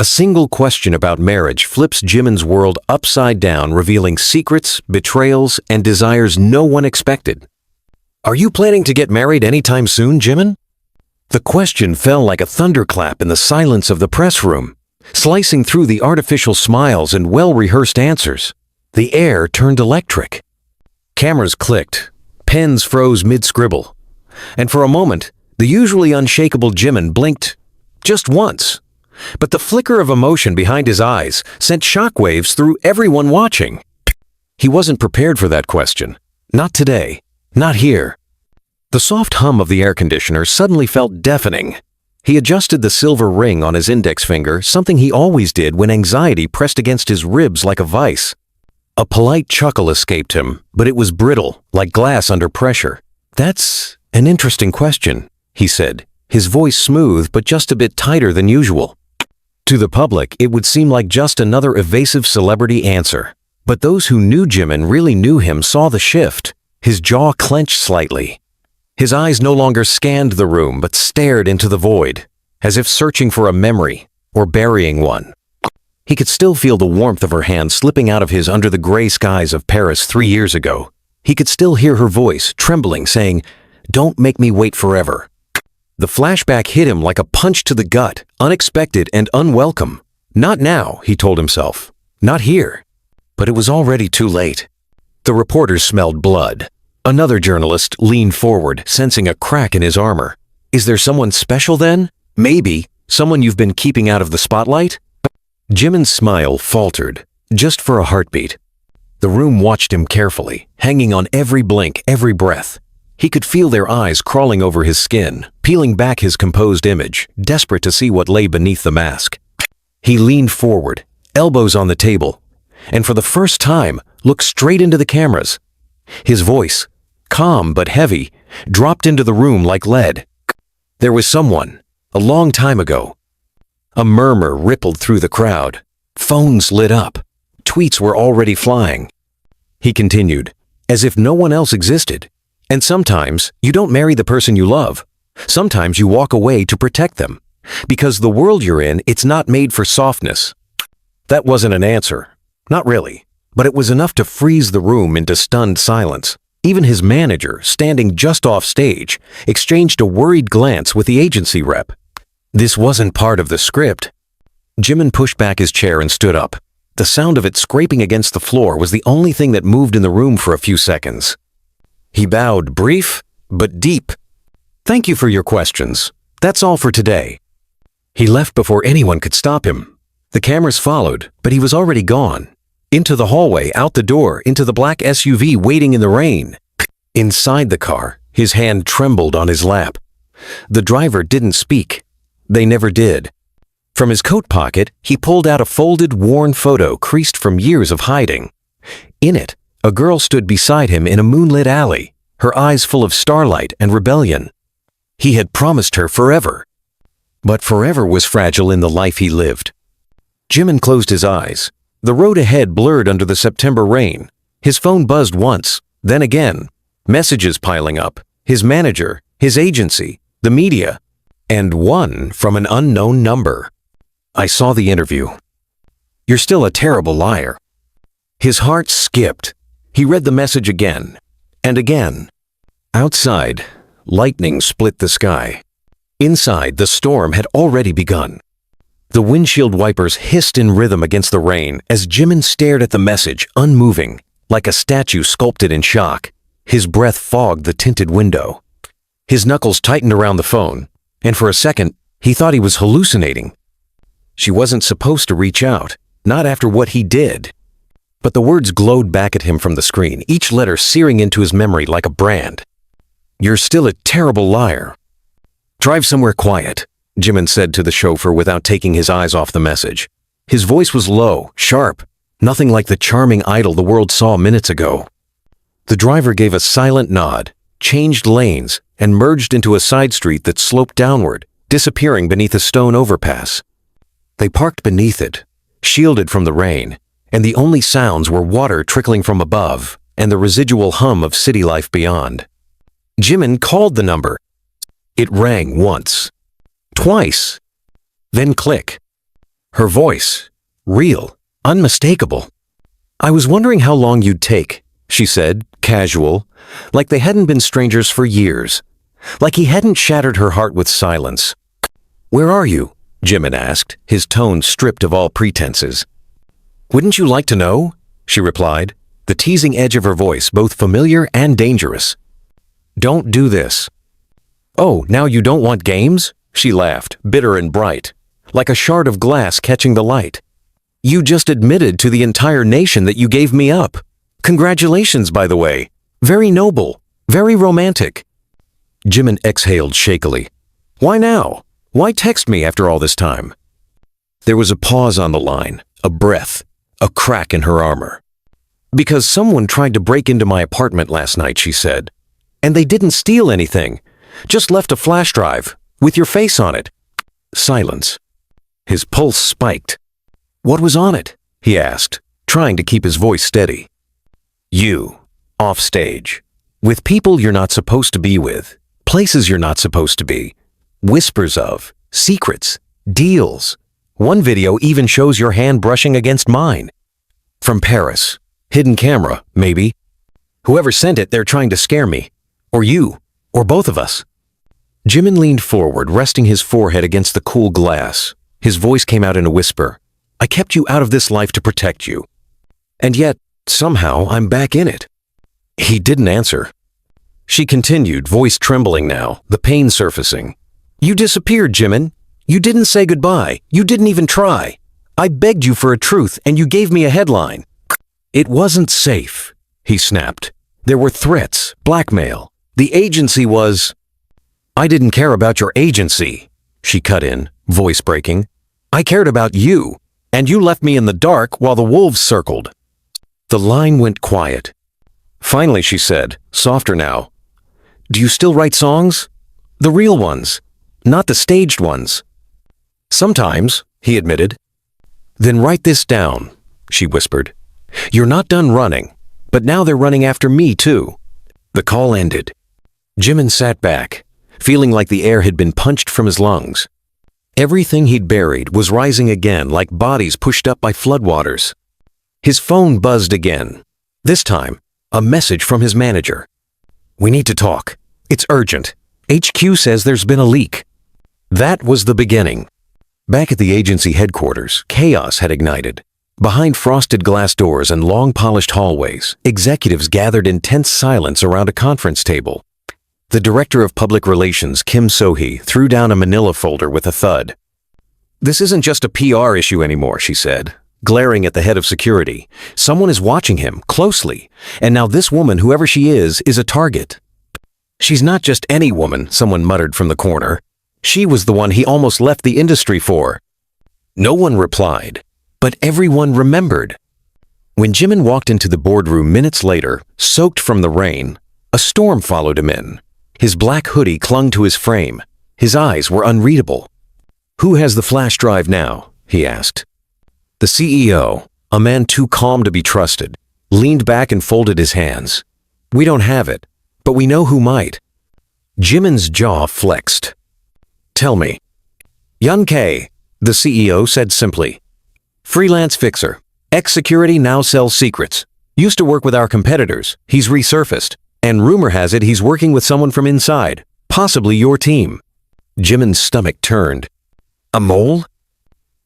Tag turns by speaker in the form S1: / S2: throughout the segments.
S1: A single question about marriage flips Jimin's world upside down, revealing secrets, betrayals, and desires no one expected. "Are you planning to get married anytime soon, Jimin?" The question fell like a thunderclap in the silence of the press room, slicing through the artificial smiles and well-rehearsed answers. The air turned electric. Cameras clicked, pens froze mid-scribble, and for a moment, the usually unshakable Jimin blinked just once. But the flicker of emotion behind his eyes sent shockwaves through everyone watching. He wasn't prepared for that question. Not today. Not here. The soft hum of the air conditioner suddenly felt deafening. He adjusted the silver ring on his index finger, something he always did when anxiety pressed against his ribs like a vice. A polite chuckle escaped him, but it was brittle, like glass under pressure. "That's an interesting question," he said, his voice smooth but just a bit tighter than usual. To the public, it would seem like just another evasive celebrity answer. But those who knew Jimin really knew him saw the shift. His jaw clenched slightly. His eyes no longer scanned the room but stared into the void, as if searching for a memory or burying one. He could still feel the warmth of her hand slipping out of his under the gray skies of Paris 3 years ago. He could still hear her voice, trembling, saying, "Don't make me wait forever." The flashback hit him like a punch to the gut, unexpected and unwelcome. Not now, he told himself. Not here. But it was already too late. The reporters smelled blood. Another journalist leaned forward, sensing a crack in his armor. "Is there someone special then? Maybe. Someone you've been keeping out of the spotlight?" Jimin's smile faltered, just for a heartbeat. The room watched him carefully, hanging on every blink, every breath. He could feel their eyes crawling over his skin, peeling back his composed image, desperate to see what lay beneath the mask. He leaned forward, elbows on the table, and for the first time, looked straight into the cameras. His voice, calm but heavy, dropped into the room like lead. There was someone, a long time ago. A murmur rippled through the crowd. Phones lit up. Tweets were already flying. He continued, as if no one else existed. "And sometimes you don't marry the person you love. Sometimes you walk away to protect them. Because the world you're in, it's not made for softness." That wasn't an answer. Not really. But it was enough to freeze the room into stunned silence. Even his manager, standing just off stage, exchanged a worried glance with the agency rep. This wasn't part of the script. Jimin pushed back his chair and stood up. The sound of it scraping against the floor was the only thing that moved in the room for a few seconds. He bowed, brief but deep. "Thank you for your questions. That's all for today." He left before anyone could stop him. The cameras followed, but he was already gone. Into the hallway, out the door, into the black SUV waiting in the rain. Inside the car, his hand trembled on his lap. The driver didn't speak. They never did. From his coat pocket, he pulled out a folded, worn photo creased from years of hiding. In it, a girl stood beside him in a moonlit alley, her eyes full of starlight and rebellion. He had promised her forever. But forever was fragile in the life he lived. Jimin closed his eyes. The road ahead blurred under the September rain. His phone buzzed once, then again. Messages piling up. His manager, his agency, the media, and one from an unknown number. "I saw the interview. You're still a terrible liar." His heart skipped. He read the message again, and again. Outside, lightning split the sky. Inside, the storm had already begun. The windshield wipers hissed in rhythm against the rain as Jimin stared at the message, unmoving, like a statue sculpted in shock. His breath fogged the tinted window. His knuckles tightened around the phone, and for a second, he thought he was hallucinating. She wasn't supposed to reach out, not after what he did. But the words glowed back at him from the screen, each letter searing into his memory like a brand. "You're still a terrible liar." "Drive somewhere quiet," Jimin said to the chauffeur without taking his eyes off the message. His voice was low, sharp, nothing like the charming idol the world saw minutes ago. The driver gave a silent nod, changed lanes, and merged into a side street that sloped downward, disappearing beneath a stone overpass. They parked beneath it, shielded from the rain, and the only sounds were water trickling from above and the residual hum of city life beyond. Jimin called the number. It rang once, twice, then click. Her voice, real, unmistakable. "I was wondering how long you'd take," she said, casual, like they hadn't been strangers for years, like he hadn't shattered her heart with silence. "Where are you?" Jimin asked, his tone stripped of all pretenses. "Wouldn't you like to know?" she replied, the teasing edge of her voice both familiar and dangerous. "Don't do this." "Oh, now you don't want games?" She laughed, bitter and bright, like a shard of glass catching the light. "You just admitted to the entire nation that you gave me up. Congratulations, by the way. Very noble, very romantic." Jimin exhaled shakily. "Why now? Why text me after all this time?" There was a pause on the line, a breath, a crack in her armor. "Because someone tried to break into my apartment last night," she said. "And they didn't steal anything, just left a flash drive, with your face on it." Silence. His pulse spiked. "What was on it?" he asked, trying to keep his voice steady. "You, off stage, with people you're not supposed to be with, places you're not supposed to be, whispers of, secrets, deals. One video even shows your hand brushing against mine. From Paris. Hidden camera, maybe. Whoever sent it, they're trying to scare me. Or you. Or both of us." Jimin leaned forward, resting his forehead against the cool glass. His voice came out in a whisper. "I kept you out of this life to protect you. And yet, somehow, I'm back in it." He didn't answer. She continued, voice trembling now, the pain surfacing. "You disappeared, Jimin. You didn't say goodbye. You didn't even try. I begged you for a truth, and you gave me a headline." "It wasn't safe," he snapped. "There were threats, blackmail. The agency was—" "I didn't care about your agency," she cut in, voice breaking. "I cared about you, and you left me in the dark while the wolves circled." The line went quiet. Finally, she said, softer now, "Do you still write songs? The real ones, not the staged ones?" "Sometimes," he admitted. "Then write this down," she whispered. "You're not done running, but now they're running after me too." The call ended. Jimin sat back, feeling like the air had been punched from his lungs. Everything he'd buried was rising again like bodies pushed up by floodwaters. His phone buzzed again. This time, a message from his manager. "We need to talk. It's urgent. HQ says there's been a leak." That was the beginning. Back at the agency headquarters, chaos had ignited. Behind frosted glass doors and long polished hallways, executives gathered in tense silence around a conference table. The director of public relations, Kim So-hee, threw down a manila folder with a thud. "This isn't just a PR issue anymore," she said, glaring at the head of security. "Someone is watching him, closely, and now this woman, whoever she is a target." "She's not just any woman," someone muttered from the corner. "She was the one he almost left the industry for." No one replied, but everyone remembered. When Jimin walked into the boardroom minutes later, soaked from the rain, a storm followed him in. His black hoodie clung to his frame. His eyes were unreadable. "Who has the flash drive now?" he asked. The CEO, a man too calm to be trusted, leaned back and folded his hands. "We don't have it, but we know who might." Jimin's jaw flexed. "Tell me." "Jungkook," the CEO said simply. "Freelance fixer. Ex-security, now sells secrets. Used to work with our competitors. He's resurfaced. And rumor has it he's working with someone from inside, possibly your team." Jimin's stomach turned. "A mole?"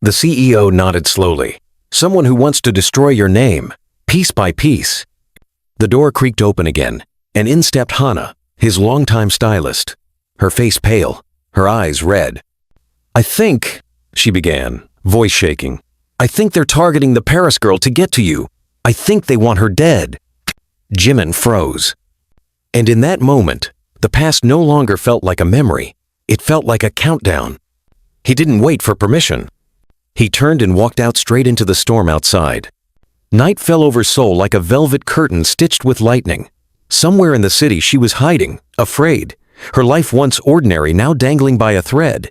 S1: The CEO nodded slowly. "Someone who wants to destroy your name, piece by piece." The door creaked open again, and in stepped Hana, his longtime stylist. Her face pale, her eyes red. "I think," she began, voice shaking, "I think they're targeting the Paris girl to get to you. I think they want her dead." Jimin froze. And in that moment, the past no longer felt like a memory. It felt like a countdown. He didn't wait for permission. He turned and walked out straight into the storm outside. Night fell over Seoul like a velvet curtain stitched with lightning. Somewhere in the city she was hiding, afraid, her life once ordinary now dangling by a thread.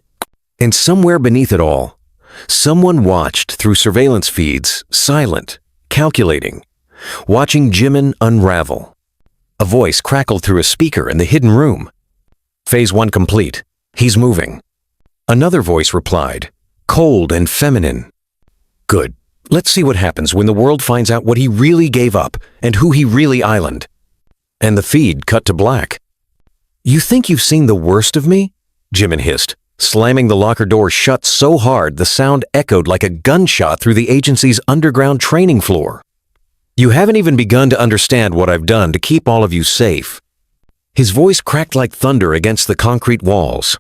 S1: And somewhere beneath it all, someone watched through surveillance feeds, silent, calculating, watching Jimin unravel. A voice crackled through a speaker in the hidden room. "Phase 1 complete. He's moving." Another voice replied, cold and feminine. Good. Let's see what happens when the world finds out what he really gave up and who he really islanded. And the feed cut to black. You think you've seen the worst of me? Jimin hissed, slamming the locker door shut so hard the sound echoed like a gunshot through the agency's underground training floor. You haven't even begun to understand what I've done to keep all of you safe. His voice cracked like thunder against the concrete walls.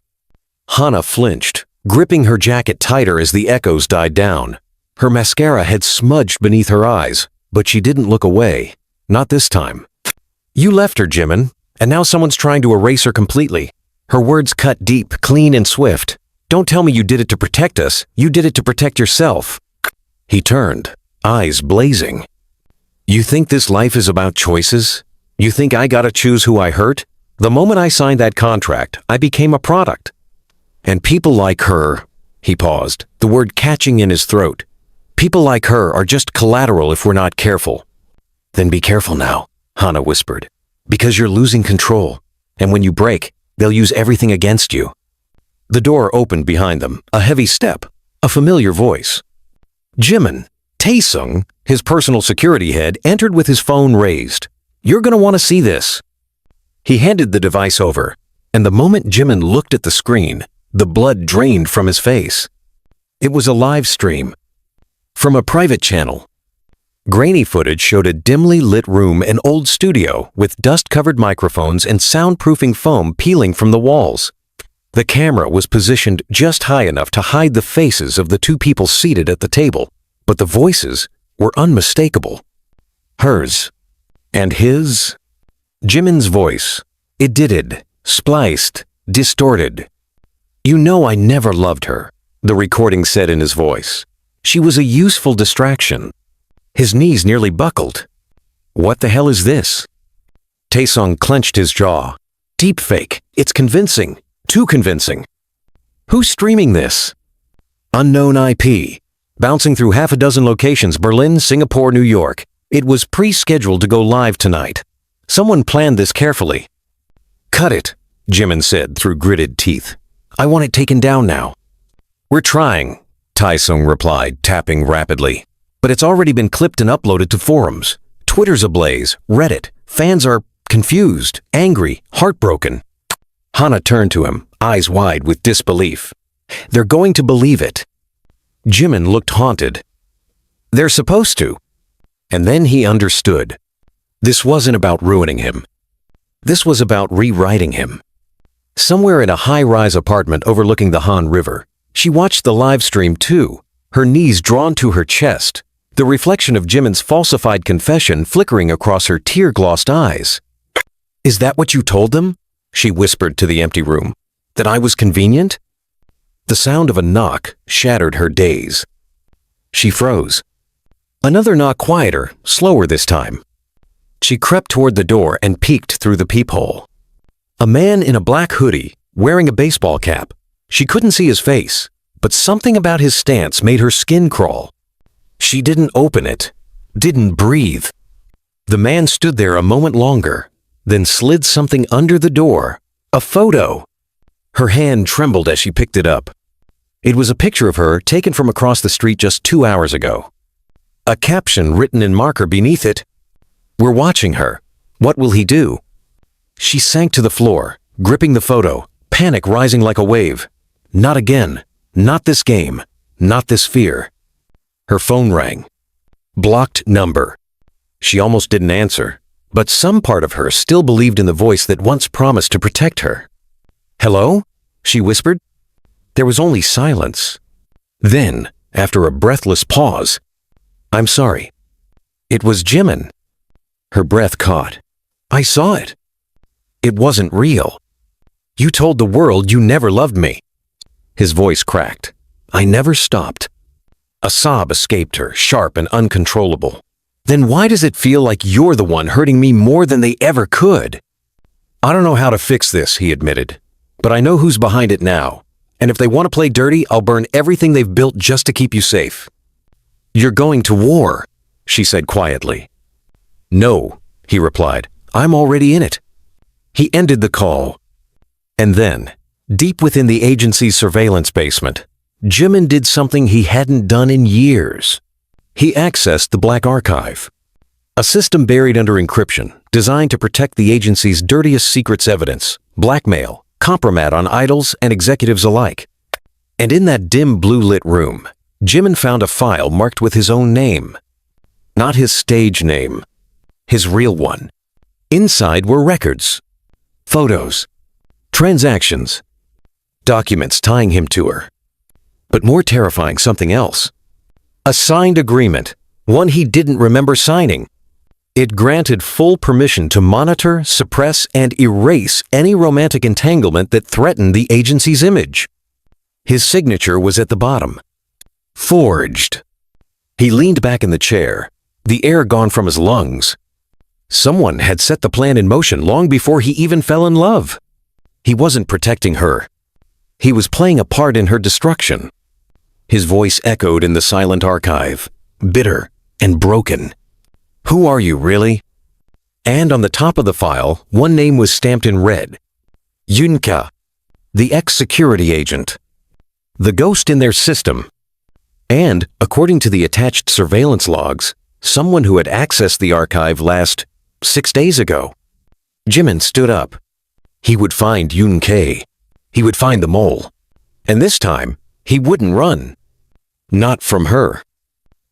S1: Hana flinched, gripping her jacket tighter as the echoes died down. Her mascara had smudged beneath her eyes, but she didn't look away. Not this time. You left her, Jimin, and now someone's trying to erase her completely. Her words cut deep, clean and swift. Don't tell me you did it to protect us. You did it to protect yourself. He turned, eyes blazing. You think this life is about choices? You think I gotta choose who I hurt? The moment I signed that contract, I became a product. And people like her, he paused, the word catching in his throat. People like her are just collateral if we're not careful. Then be careful now, Hana whispered, because you're losing control. And when you break, they'll use everything against you. The door opened behind them, a heavy step, a familiar voice. Jimin, Taesung, his personal security head, entered with his phone raised. You're gonna want to see this. He handed the device over, and the moment Jimin looked at the screen, the blood drained from his face. It was a live stream from a private channel. Grainy footage showed a dimly lit room and old studio with dust-covered microphones and soundproofing foam peeling from the walls. The camera was positioned just high enough to hide the faces of the two people seated at the table, but the voices were unmistakable. Hers. And his? Jimin's voice. Edited, spliced, distorted. You know I never loved her, the recording said in his voice. She was a useful distraction. His knees nearly buckled. What the hell is this? Taesung clenched his jaw. Deepfake. It's convincing. Too convincing. Who's streaming this? Unknown IP. Bouncing through half a dozen locations, Berlin, Singapore, New York. It was pre-scheduled to go live tonight. Someone planned this carefully. Cut it, Jimin said through gritted teeth. I want it taken down now. We're trying, Taesung replied, tapping rapidly. But it's already been clipped and uploaded to forums. Twitter's ablaze, Reddit. Fans are confused, angry, heartbroken. Hana turned to him, eyes wide with disbelief. They're going to believe it. Jimin looked haunted. They're supposed to. And then he understood. This wasn't about ruining him. This was about rewriting him. Somewhere in a high-rise apartment overlooking the Han River, she watched the live stream too, her knees drawn to her chest, the reflection of Jimin's falsified confession flickering across her tear-glossed eyes. Is that what you told them? She whispered to the empty room. That I was convenient? The sound of a knock shattered her daze. She froze. Another knock quieter, slower this time. She crept toward the door and peeked through the peephole. A man in a black hoodie, wearing a baseball cap. She couldn't see his face, but something about his stance made her skin crawl. She didn't open it, didn't breathe. The man stood there a moment longer, then slid something under the door. A photo. Her hand trembled as she picked it up. It was a picture of her taken from across the street just 2 hours ago. A caption written in marker beneath it. We're watching her. What will he do? She sank to the floor, gripping the photo, panic rising like a wave. Not again. Not this game. Not this fear. Her phone rang. Blocked number. She almost didn't answer, but some part of her still believed in the voice that once promised to protect her. Hello? She whispered. There was only silence. Then, after a breathless pause, I'm sorry. It was Jimin. Her breath caught. I saw it. It wasn't real. You told the world you never loved me. His voice cracked. I never stopped. A sob escaped her, sharp and uncontrollable. Then why does it feel like you're the one hurting me more than they ever could? I don't know how to fix this, he admitted. But I know who's behind it now. And if they want to play dirty, I'll burn everything they've built just to keep you safe. You're going to war, she said quietly. No, he replied. I'm already in it. He ended the call. And then, deep within the agency's surveillance basement, Jimin did something he hadn't done in years. He accessed the Black Archive, a system buried under encryption designed to protect the agency's dirtiest secrets evidence, blackmail, compromise on idols and executives alike. And in that dim blue-lit room, Jimin found a file marked with his own name. Not his stage name, his real one. Inside were records, photos, transactions, documents tying him to her. But more terrifying, something else. A signed agreement, one he didn't remember signing. It granted full permission to monitor, suppress, and erase any romantic entanglement that threatened the agency's image. His signature was at the bottom. Forged. He leaned back in the chair, the air gone from his lungs. Someone had set the plan in motion long before he even fell in love. He wasn't protecting her. He was playing a part in her destruction. His voice echoed in the silent archive, bitter and broken. Who are you, really? And on the top of the file, one name was stamped in red. Jungkook, the ex-security agent. The ghost in their system. And, according to the attached surveillance logs, someone who had accessed the archive last 6 days ago. Jimin stood up. He would find Jungkook. He would find the mole. And this time, he wouldn't run. Not from her.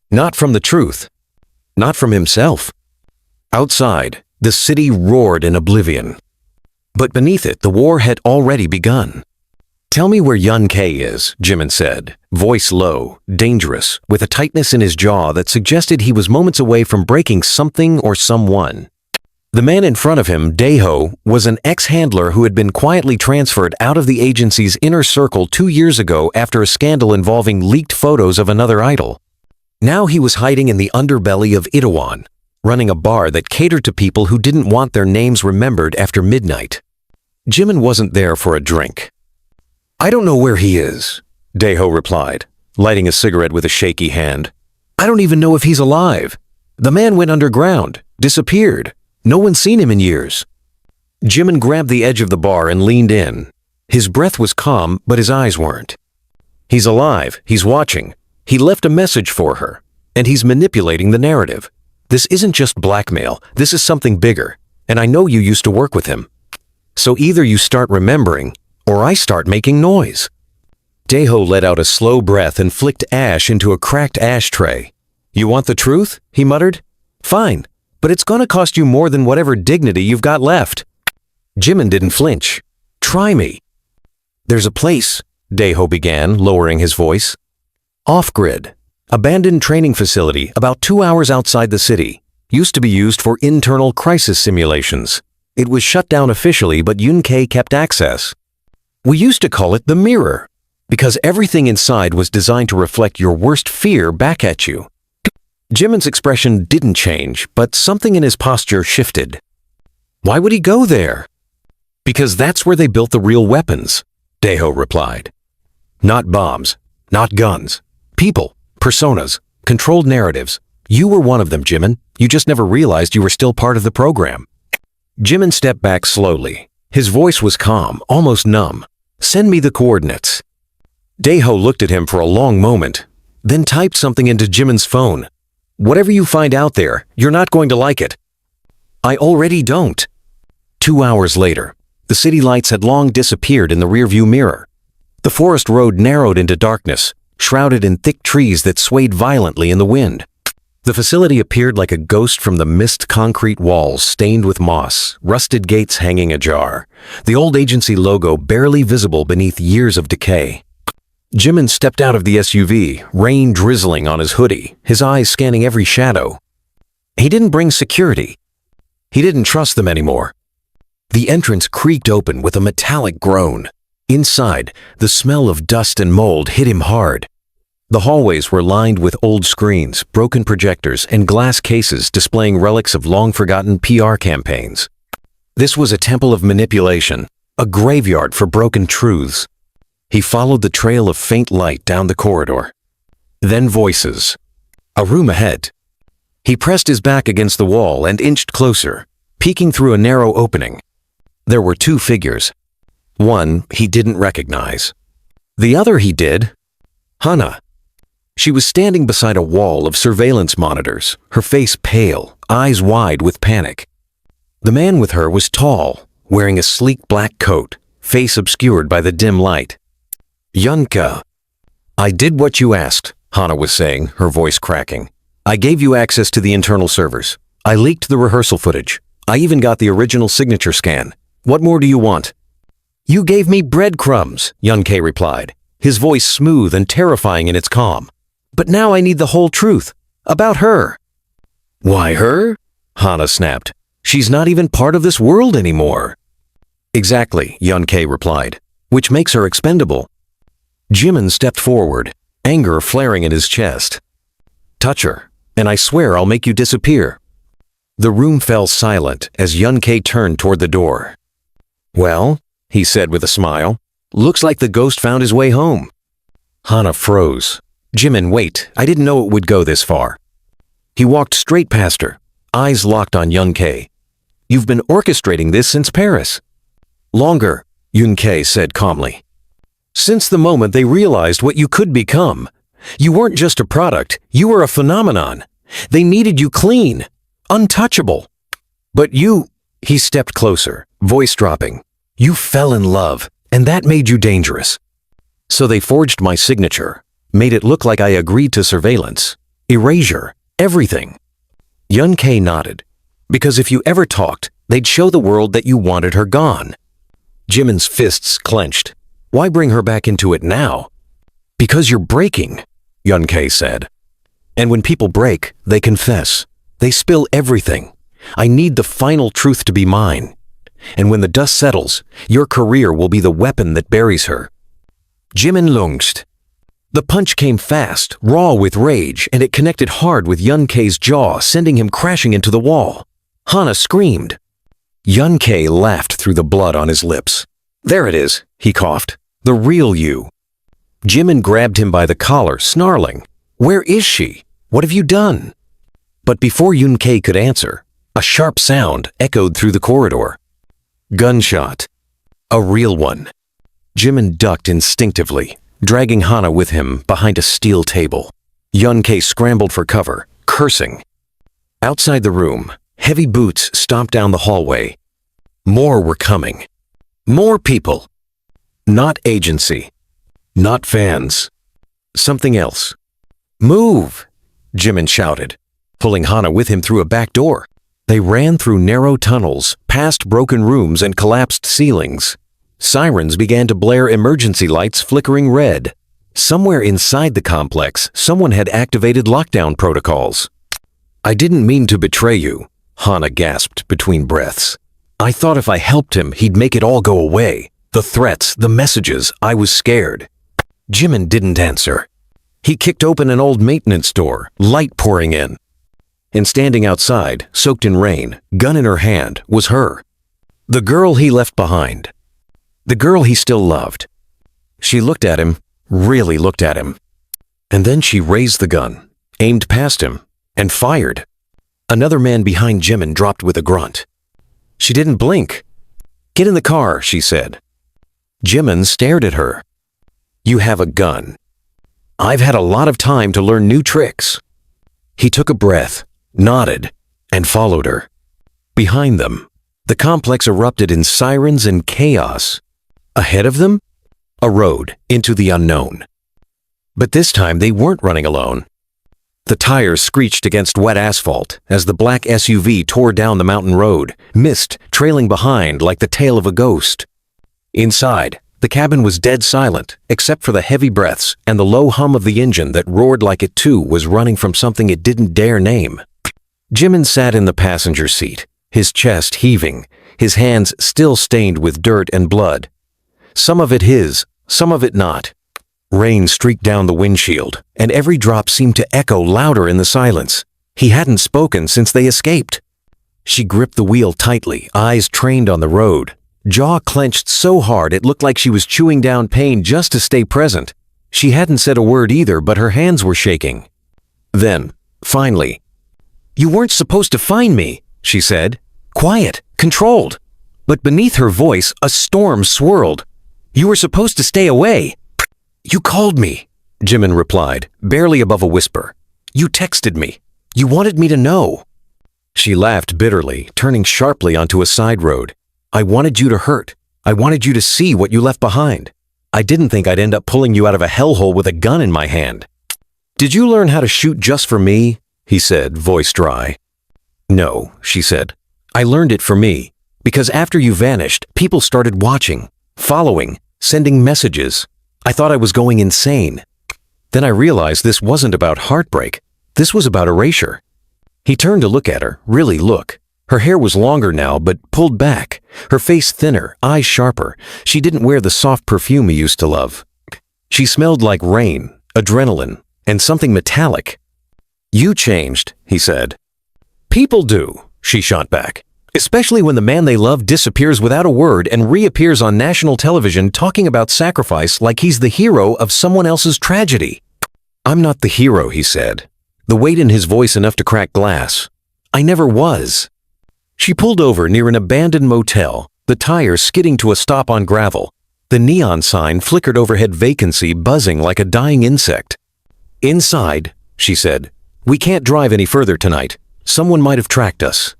S1: Not from the truth. Not from himself. Outside, the city roared in oblivion. But beneath it, the war had already begun. "Tell me where Jungkook is," Jimin said, voice low, dangerous, with a tightness in his jaw that suggested he was moments away from breaking something or someone. The man in front of him, Daeho, was an ex-handler who had been quietly transferred out of the agency's inner circle 2 years ago after a scandal involving leaked photos of another idol. Now he was hiding in the underbelly of Itaewon, running a bar that catered to people who didn't want their names remembered after midnight. Jimin wasn't there for a drink. "I don't know where he is," Daeho replied, lighting a cigarette with a shaky hand. "I don't even know if he's alive. The man went underground, disappeared. No one's seen him in years." Jimin grabbed the edge of the bar and leaned in. His breath was calm, but his eyes weren't. "He's alive. He's watching. He left a message for her, and he's manipulating the narrative. This isn't just blackmail. This is something bigger, and I know you used to work with him. So either you start remembering, or I start making noise." Daeho let out a slow breath and flicked ash into a cracked ashtray. "You want the truth?" he muttered. "Fine. But it's gonna cost you more than whatever dignity you've got left." Jimin didn't flinch. "Try me." "There's a place," Daeho began, lowering his voice. "Off-grid. Abandoned training facility about 2 hours outside the city. Used to be used for internal crisis simulations. It was shut down officially, but Jungkook kept access. We used to call it the mirror, because everything inside was designed to reflect your worst fear back at you." Jimin's expression didn't change, but something in his posture shifted. "Why would he go there?" "Because that's where they built the real weapons," Daeho replied. "Not bombs, not guns. People, personas, controlled narratives. You were one of them, Jimin. You just never realized you were still part of the program." Jimin stepped back slowly. His voice was calm, almost numb. "Send me the coordinates." Daeho looked at him for a long moment, then typed something into Jimin's phone. "Whatever you find out there, you're not going to like it." "I already don't." 2 hours later, the city lights had long disappeared in the rearview mirror. The forest road narrowed into darkness, shrouded in thick trees that swayed violently in the wind. The facility appeared like a ghost from the mist concrete walls stained with moss, rusted gates hanging ajar, the old agency logo barely visible beneath years of decay. Jimin stepped out of the SUV, rain drizzling on his hoodie, his eyes scanning every shadow. He didn't bring security. He didn't trust them anymore. The entrance creaked open with a metallic groan. Inside, the smell of dust and mold hit him hard. The hallways were lined with old screens, broken projectors, and glass cases displaying relics of long-forgotten PR campaigns. This was a temple of manipulation, a graveyard for broken truths. He followed the trail of faint light down the corridor. Then voices. A room ahead. He pressed his back against the wall and inched closer, peeking through a narrow opening. There were 2 figures. One he didn't recognize. The other he did. Hana. She was standing beside a wall of surveillance monitors, her face pale, eyes wide with panic. The man with her was tall, wearing a sleek black coat, face obscured by the dim light. Jungkook. I did what you asked, Hana was saying, her voice cracking. I gave you access to the internal servers. I leaked the rehearsal footage. I even got the original signature scan. What more do you want? You gave me breadcrumbs, Jungkook replied, his voice smooth and terrifying in its calm. But now I need the whole truth. About her. Why her? Hana snapped. She's not even part of this world anymore. Exactly, Jungkook replied, which makes her expendable. Jimin stepped forward, anger flaring in his chest. Touch her, and I swear I'll make you disappear. The room fell silent as Jungkook turned toward the door. Well, he said with a smile, looks like the ghost found his way home. Hana froze. Jimin, wait, I didn't know it would go this far. He walked straight past her, eyes locked on Jungkook. You've been orchestrating this since Paris. Longer, Jungkook said calmly. Since the moment they realized what you could become. You weren't just a product, you were a phenomenon. They needed you clean, untouchable. But you, he stepped closer, voice dropping. You fell in love, and that made you dangerous. So they forged my signature, made it look like I agreed to surveillance, erasure, everything. Jungkook nodded, because if you ever talked, they'd show the world that you wanted her gone. Jimin's fists clenched. Why bring her back into it now? Because you're breaking, Jungkook said. And when people break, they confess. They spill everything. I need the final truth to be mine. And when the dust settles, your career will be the weapon that buries her. Jimin lunged. The punch came fast, raw with rage, and it connected hard with Jungkook's jaw, sending him crashing into the wall. Hana screamed. Jungkook laughed through the blood on his lips. There it is, he coughed. The real you. Jimin grabbed him by the collar, snarling. Where is she? What have you done? But before Jungkook could answer, a sharp sound echoed through the corridor. Gunshot. A real one. Jimin ducked instinctively, dragging Hana with him behind a steel table. Jungkook scrambled for cover, cursing. Outside the room, heavy boots stomped down the hallway. More were coming. More people. Not agency. Not fans. Something else. Move, Jimin shouted, pulling Hana with him through a back door. They ran through narrow tunnels, past broken rooms and collapsed ceilings. Sirens began to blare, emergency lights flickering red. Somewhere inside the complex, someone had activated lockdown protocols. I didn't mean to betray you, Hana gasped between breaths. I thought if I helped him, he'd make it all go away. The threats, the messages, I was scared. Jimin didn't answer. He kicked open an old maintenance door, light pouring in. And standing outside, soaked in rain, gun in her hand, was her. The girl he left behind. The girl he still loved. She looked at him, really looked at him. And then she raised the gun, aimed past him, and fired. Another man behind Jimin dropped with a grunt. She didn't blink. Get in the car, she said. Jimin stared at her. You have a gun. I've had a lot of time to learn new tricks. He took a breath, nodded, and followed her. Behind them, the complex erupted in sirens and chaos. Ahead of them, a road into the unknown. But this time they weren't running alone. The tires screeched against wet asphalt as the black SUV tore down the mountain road, mist trailing behind like the tail of a ghost. Inside, the cabin was dead silent, except for the heavy breaths and the low hum of the engine that roared like it too was running from something it didn't dare name. Jimin sat in the passenger seat, his chest heaving, his hands still stained with dirt and blood. Some of it his, some of it not. Rain streaked down the windshield, and every drop seemed to echo louder in the silence. He hadn't spoken since they escaped. She gripped the wheel tightly, eyes trained on the road. Jaw clenched so hard it looked like she was chewing down pain just to stay present. She hadn't said a word either, but her hands were shaking. Then, finally, "You weren't supposed to find me," she said. Quiet, controlled. But beneath her voice, a storm swirled. "You were supposed to stay away." "You called me," Jimin replied, barely above a whisper. You texted me. You wanted me to know. She laughed bitterly, turning sharply onto a side road. I wanted you to hurt. I wanted you to see what you left behind. I didn't think I'd end up pulling you out of a hellhole with a gun in my hand. Did you learn how to shoot just for me? He said, voice dry. No, she said. I learned it for me, because after you vanished, people started watching, following, sending messages. I thought I was going insane. Then I realized this wasn't about heartbreak. This was about erasure. He turned to look at her, really look. Her hair was longer now, but pulled back. Her face thinner, eyes sharper. She didn't wear the soft perfume he used to love. She smelled like rain, adrenaline, and something metallic. You changed, he said. People do, she shot back. Especially when the man they love disappears without a word and reappears on national television talking about sacrifice like he's the hero of someone else's tragedy. I'm not the hero, he said, the weight in his voice enough to crack glass. I never was. She pulled over near an abandoned motel, the tires skidding to a stop on gravel. The neon sign flickered overhead, vacancy buzzing like a dying insect. Inside, she said. We can't drive any further tonight. Someone might have tracked us.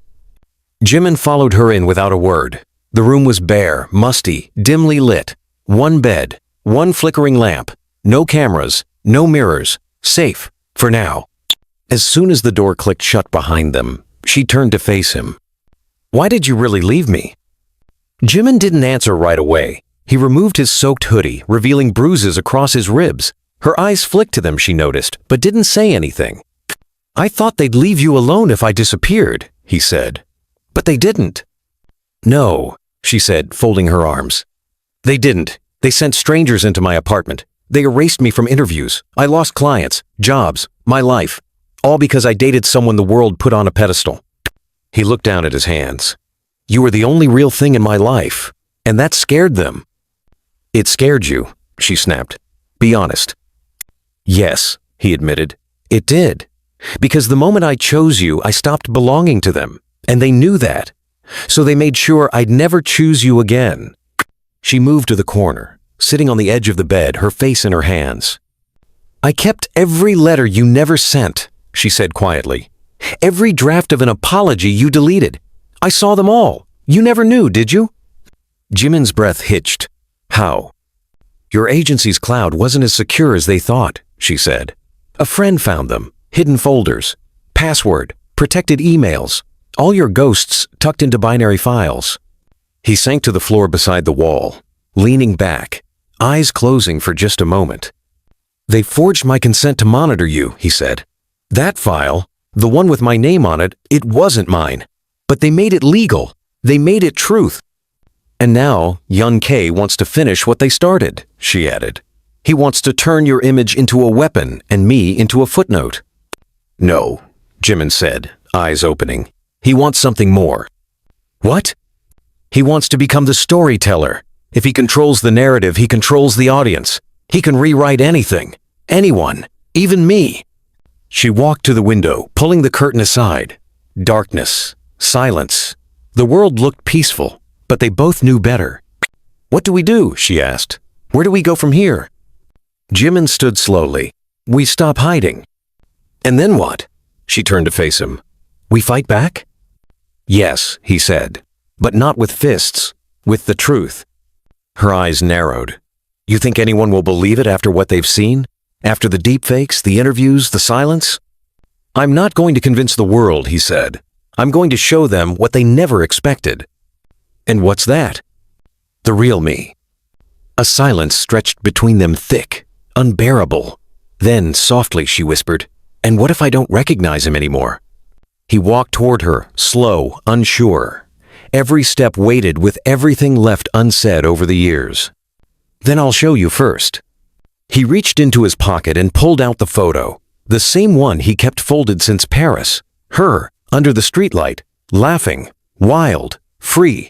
S1: Jimin followed her in without a word. The room was bare, musty, dimly lit. One bed, one flickering lamp. No cameras, no mirrors. Safe, for now. As soon as the door clicked shut behind them, she turned to face him. Why did you really leave me? Jimin didn't answer right away. He removed his soaked hoodie, revealing bruises across his ribs. Her eyes flicked to them, she noticed, but didn't say anything. I thought they'd leave you alone if I disappeared, he said. But they didn't. No, she said, folding her arms. They didn't. They sent strangers into my apartment. They erased me from interviews. I lost clients, jobs, my life. All because I dated someone the world put on a pedestal. He looked down at his hands. You were the only real thing in my life, and that scared them. It scared you, she snapped. Be honest. Yes, he admitted. It did. Because the moment I chose you, I stopped belonging to them, and they knew that. So they made sure I'd never choose you again. She moved to the corner, sitting on the edge of the bed, her face in her hands. I kept every letter you never sent, she said quietly. Every draft of an apology you deleted. I saw them all. You never knew, did you? Jimin's breath hitched. How? Your agency's cloud wasn't as secure as they thought, she said. A friend found them. Hidden folders, password, protected emails, all your ghosts tucked into binary files. He sank to the floor beside the wall, leaning back, eyes closing for just a moment. They forged my consent to monitor you, he said. That file, the one with my name on it, it wasn't mine. But they made it legal. They made it truth. And now, Jungkook wants to finish what they started, she added. He wants to turn your image into a weapon and me into a footnote. No, Jimin said, eyes opening. He wants something more. What? He wants to become the storyteller. If he controls the narrative, he controls the audience. He can rewrite anything. Anyone. Even me. She walked to the window, pulling the curtain aside. Darkness. Silence. The world looked peaceful, but they both knew better. What do we do? She asked. Where do we go from here? Jimin stood slowly. We stop hiding. And then what? She turned to face him. We fight back? Yes, he said, but not with fists, with the truth. Her eyes narrowed. You think anyone will believe it after what they've seen? After the deepfakes, the interviews, the silence? I'm not going to convince the world, he said. I'm going to show them what they never expected. And what's that? The real me. A silence stretched between them, thick, unbearable. Then, softly, she whispered, and what if I don't recognize him anymore? He walked toward her, slow, unsure. Every step weighted with everything left unsaid over the years. Then I'll show you first. He reached into his pocket and pulled out the photo, the same one he kept folded since Paris. Her, under the streetlight, laughing, wild, free.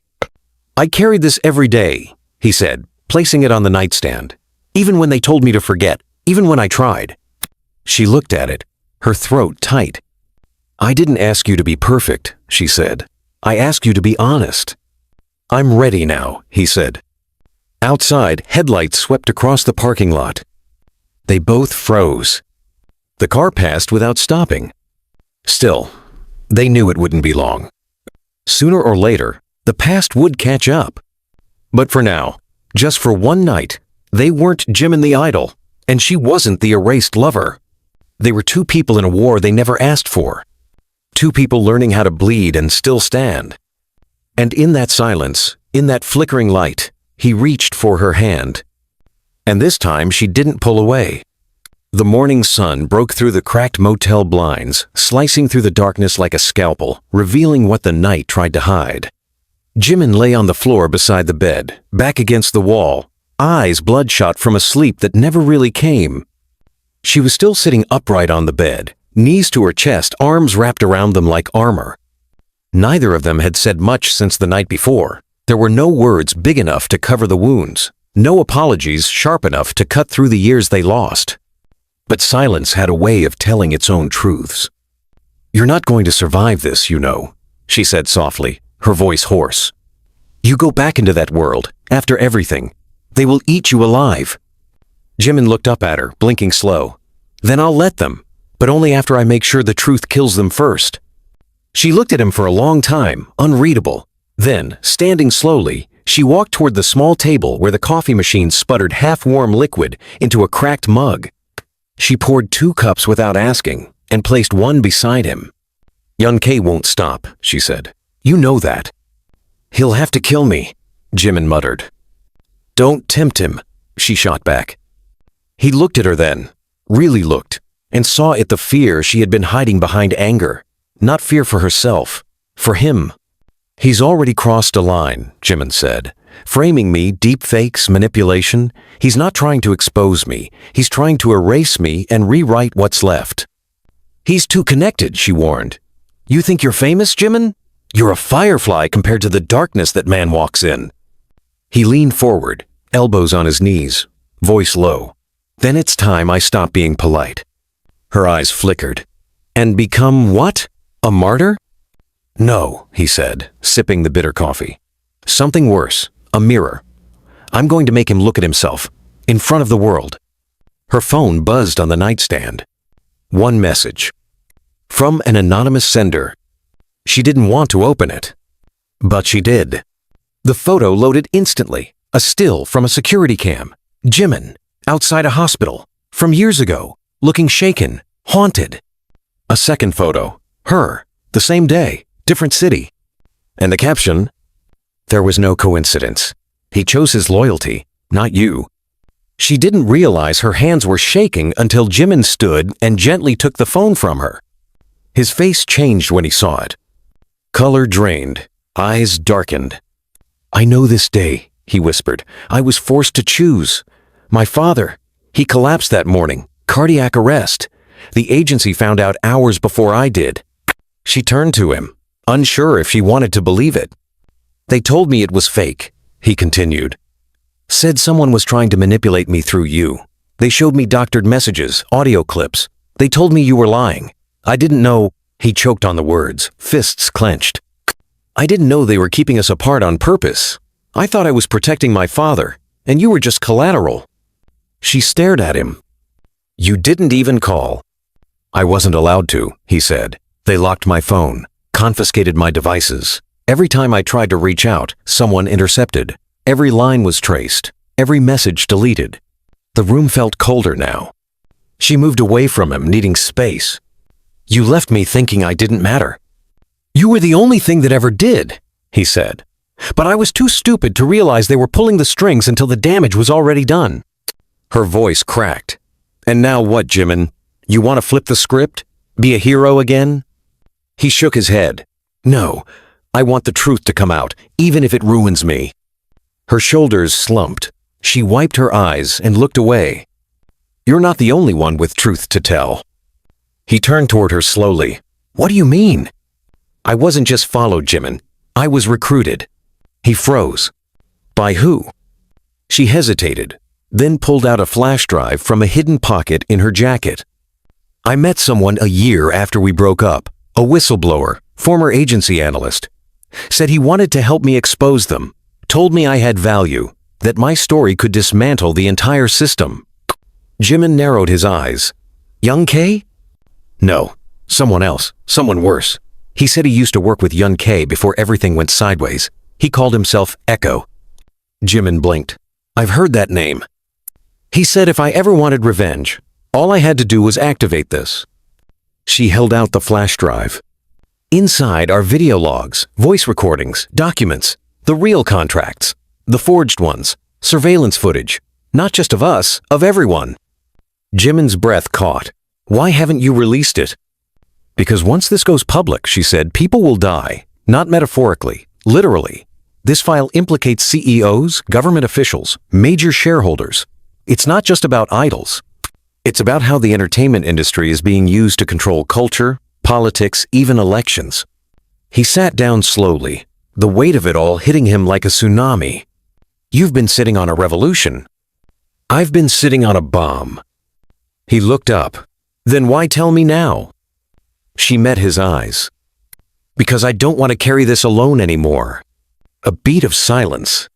S1: I carried this every day, he said, placing it on the nightstand. Even when they told me to forget, even when I tried. She looked at it, her throat tight. I didn't ask you to be perfect, she said. I asked you to be honest. I'm ready now, he said. Outside, headlights swept across the parking lot. They both froze. The car passed without stopping. Still, they knew it wouldn't be long. Sooner or later, the past would catch up. But for now, just for one night, they weren't Jimin the idol, and she wasn't the erased lover. They were two people in a war they never asked for. Two people learning how to bleed and still stand. And in that silence, in that flickering light, he reached for her hand. And this time she didn't pull away. The morning sun broke through the cracked motel blinds, slicing through the darkness like a scalpel, revealing what the night tried to hide. Jimin lay on the floor beside the bed, back against the wall, eyes bloodshot from a sleep that never really came. She was still sitting upright on the bed, knees to her chest, arms wrapped around them like armor. Neither of them had said much since the night before. There were no words big enough to cover the wounds, no apologies sharp enough to cut through the years they lost. But silence had a way of telling its own truths. "You're not going to survive this, you know," she said softly, her voice hoarse. "You go back into that world, after everything. They will eat you alive." Jimin looked up at her, blinking slow. "Then I'll let them, but only after I make sure the truth kills them first." She looked at him for a long time, unreadable. Then, standing slowly, she walked toward the small table where the coffee machine sputtered half-warm liquid into a cracked mug. She poured 2 cups without asking and placed one beside him. "Jungkook won't stop," she said. "You know that." "He'll have to kill me," Jimin muttered. "Don't tempt him," she shot back. He looked at her then, really looked, and saw it the fear she had been hiding behind anger. Not fear for herself, for him. "He's already crossed a line," Jimin said. "Framing me, deep fakes, manipulation. He's not trying to expose me. He's trying to erase me and rewrite what's left." "He's too connected," she warned. "You think you're famous, Jimin? You're a firefly compared to the darkness that man walks in." He leaned forward, elbows on his knees, voice low. "Then it's time I stop being polite." Her eyes flickered. "And become what? A martyr?" "No," he said, sipping the bitter coffee. "Something worse. A mirror. I'm going to make him look at himself, in front of the world." Her phone buzzed on the nightstand. One message. From an anonymous sender. She didn't want to open it. But she did. The photo loaded instantly. A still from a security cam. Jimin, outside a hospital, from years ago, looking shaken, haunted. A second photo. Her, the same day, different city. And the caption, "There was no coincidence. He chose his loyalty, not you." She didn't realize her hands were shaking until Jimin stood and gently took the phone from her. His face changed when he saw it. Color drained, eyes darkened. "I know this day," he whispered. "I was forced to choose. My father, he collapsed that morning, cardiac arrest. The agency found out hours before I did." She turned to him, unsure if she wanted to believe it. "They told me it was fake," he continued. "Said someone was trying to manipulate me through you. They showed me doctored messages, audio clips. They told me you were lying. I didn't know—" He choked on the words, fists clenched. "I didn't know they were keeping us apart on purpose. I thought I was protecting my father, and you were just collateral." She stared at him. "You didn't even call." "I wasn't allowed to," he said. "They locked my phone, confiscated my devices. Every time I tried to reach out, someone intercepted. Every line was traced, every message deleted." The room felt colder now. She moved away from him, needing space. "You left me thinking I didn't matter." "You were the only thing that ever did," he said. "But I was too stupid to realize they were pulling the strings until the damage was already done." Her voice cracked. "And now what, Jimin? You want to flip the script? Be a hero again?" He shook his head. "No, I want the truth to come out, even if it ruins me." Her shoulders slumped. She wiped her eyes and looked away. "You're not the only one with truth to tell." He turned toward her slowly. "What do you mean?" "I wasn't just followed, Jimin. I was recruited." He froze. "By who?" She hesitated, then pulled out a flash drive from a hidden pocket in her jacket. "I met someone a year after we broke up, a whistleblower, former agency analyst. Said he wanted to help me expose them, told me I had value, that my story could dismantle the entire system." Jimin narrowed his eyes. Young K? No, someone else, someone worse. He said he used to work with Young K before everything went sideways. He called himself Echo. Jimin blinked. I've heard that name. He said if I ever wanted revenge, all I had to do was activate this. She held out the flash drive. Inside are video logs, voice recordings, documents, the real contracts, the forged ones, surveillance footage, not just of us, of everyone. Jimin's breath caught. Why haven't you released it? Because once this goes public, she said, people will die. Not metaphorically, literally. This file implicates CEOs, government officials, major shareholders. It's not just about idols. It's about how the entertainment industry is being used to control culture, politics, even elections. He sat down slowly, the weight of it all hitting him like a tsunami. You've been sitting on a revolution. I've been sitting on a bomb. He looked up. Then why tell me now? She met his eyes. Because I don't want to carry this alone anymore. A beat of silence.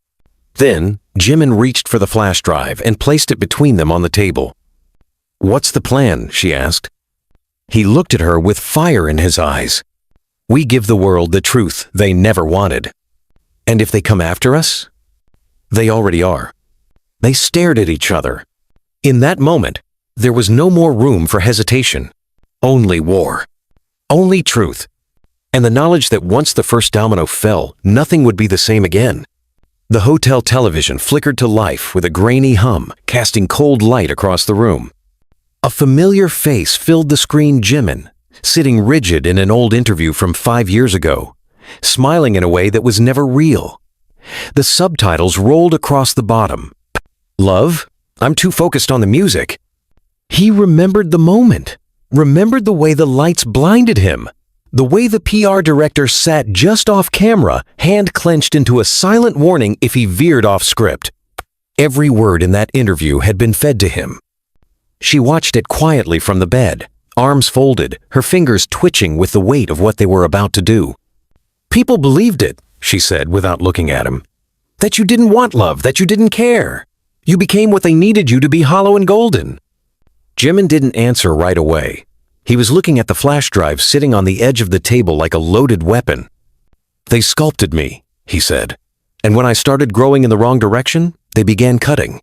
S1: Then, Jimin reached for the flash drive and placed it between them on the table. What's the plan? She asked. He looked at her with fire in his eyes. We give the world the truth they never wanted. And if they come after us? They already are. They stared at each other. In that moment, there was no more room for hesitation. Only war. Only truth. And the knowledge that once the first domino fell, nothing would be the same again. The hotel television flickered to life with a grainy hum, casting cold light across the room. A familiar face filled the screen. Jimin, sitting rigid in an old interview from 5 years ago, smiling in a way that was never real. The subtitles rolled across the bottom. Love, I'm too focused on the music. He remembered the moment, remembered the way the lights blinded him, the way the PR director sat just off camera, hand clenched into a silent warning if he veered off script. Every word in that interview had been fed to him. She watched it quietly from the bed, arms folded, her fingers twitching with the weight of what they were about to do. People believed it, she said without looking at him. That you didn't want love, that you didn't care. You became what they needed you to be, hollow and golden. Jimin didn't answer right away. He was looking at the flash drive sitting on the edge of the table like a loaded weapon. They sculpted me, he said. And when I started growing in the wrong direction, they began cutting.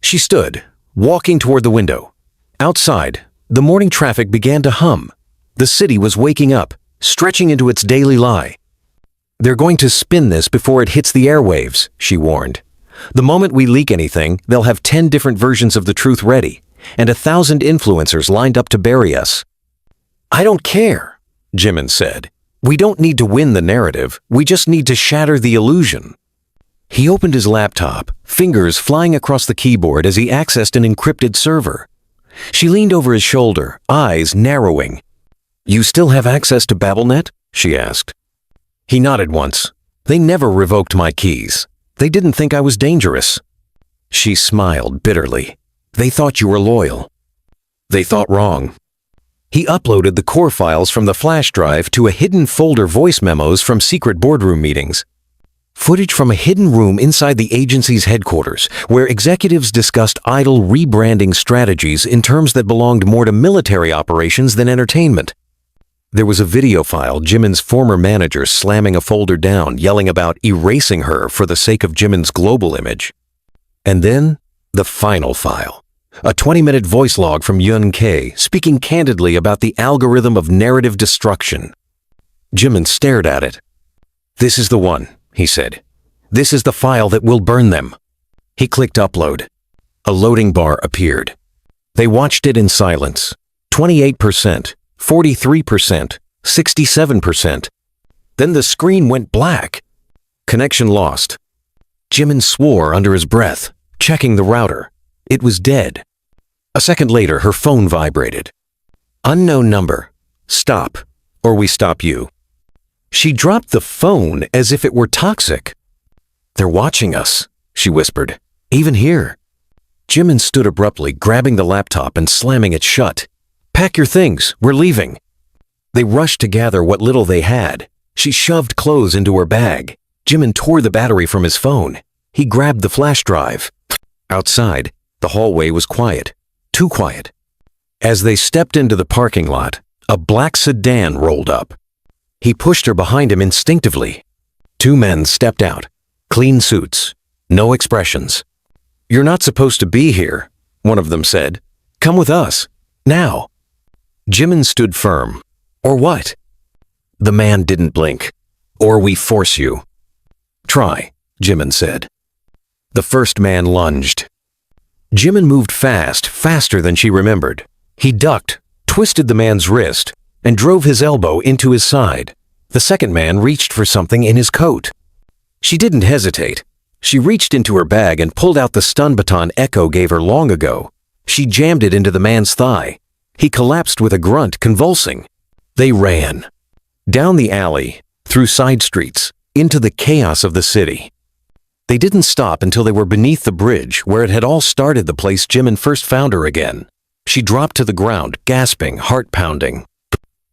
S1: She stood, walking toward the window. Outside, the morning traffic began to hum. The city was waking up, stretching into its daily lie. They're going to spin this before it hits the airwaves, she warned. The moment we leak anything, they'll have 10 different versions of the truth ready, and 1,000 influencers lined up to bury us. I don't care, Jimin said. We don't need to win the narrative, we just need to shatter the illusion. He opened his laptop, fingers flying across the keyboard as he accessed an encrypted server. She leaned over his shoulder, eyes narrowing. You still have access to BabbleNet? She asked. He nodded once. They never revoked my keys. They didn't think I was dangerous. She smiled bitterly. They thought you were loyal. They thought wrong. He uploaded the core files from the flash drive to a hidden folder, voice memos from secret boardroom meetings. Footage from a hidden room inside the agency's headquarters, where executives discussed idle rebranding strategies in terms that belonged more to military operations than entertainment. There was a video file, Jimin's former manager slamming a folder down, yelling about erasing her for the sake of Jimin's global image. And then, the final file. A 20-minute voice log from Young K, speaking candidly about the algorithm of narrative destruction. Jimin stared at it. This is the one, he said. This is the file that will burn them. He clicked upload. A loading bar appeared. They watched it in silence. 28%, 43%, 67%. Then the screen went black. Connection lost. Jimin swore under his breath, checking the router. It was dead. A second later, her phone vibrated. Unknown number. Stop, or we stop you. She dropped the phone as if it were toxic. They're watching us, she whispered. Even here. Jimin stood abruptly, grabbing the laptop and slamming it shut. Pack your things, we're leaving. They rushed to gather what little they had. She shoved clothes into her bag. Jimin tore the battery from his phone. He grabbed the flash drive. Outside, the hallway was quiet. too quiet. As they stepped into the parking lot, a black sedan rolled up. He pushed her behind him instinctively. Two men stepped out, clean suits, no expressions. "You're not supposed to be here," one of them said. "Come with us, now." Jimin stood firm. "Or what?" The man didn't blink. "Or we force you." "Try," Jimin said. The first man lunged. Jimin moved fast, faster than she remembered. He ducked, twisted the man's wrist, and drove his elbow into his side. The second man reached for something in his coat. She didn't hesitate. She reached into her bag and pulled out the stun baton Echo gave her long ago. She jammed it into the man's thigh. He collapsed with a grunt, convulsing. They ran. Down the alley, through side streets, into the chaos of the city. They didn't stop until they were beneath the bridge where it had all started, the place Jimin first found her again. She dropped to the ground, gasping, heart pounding.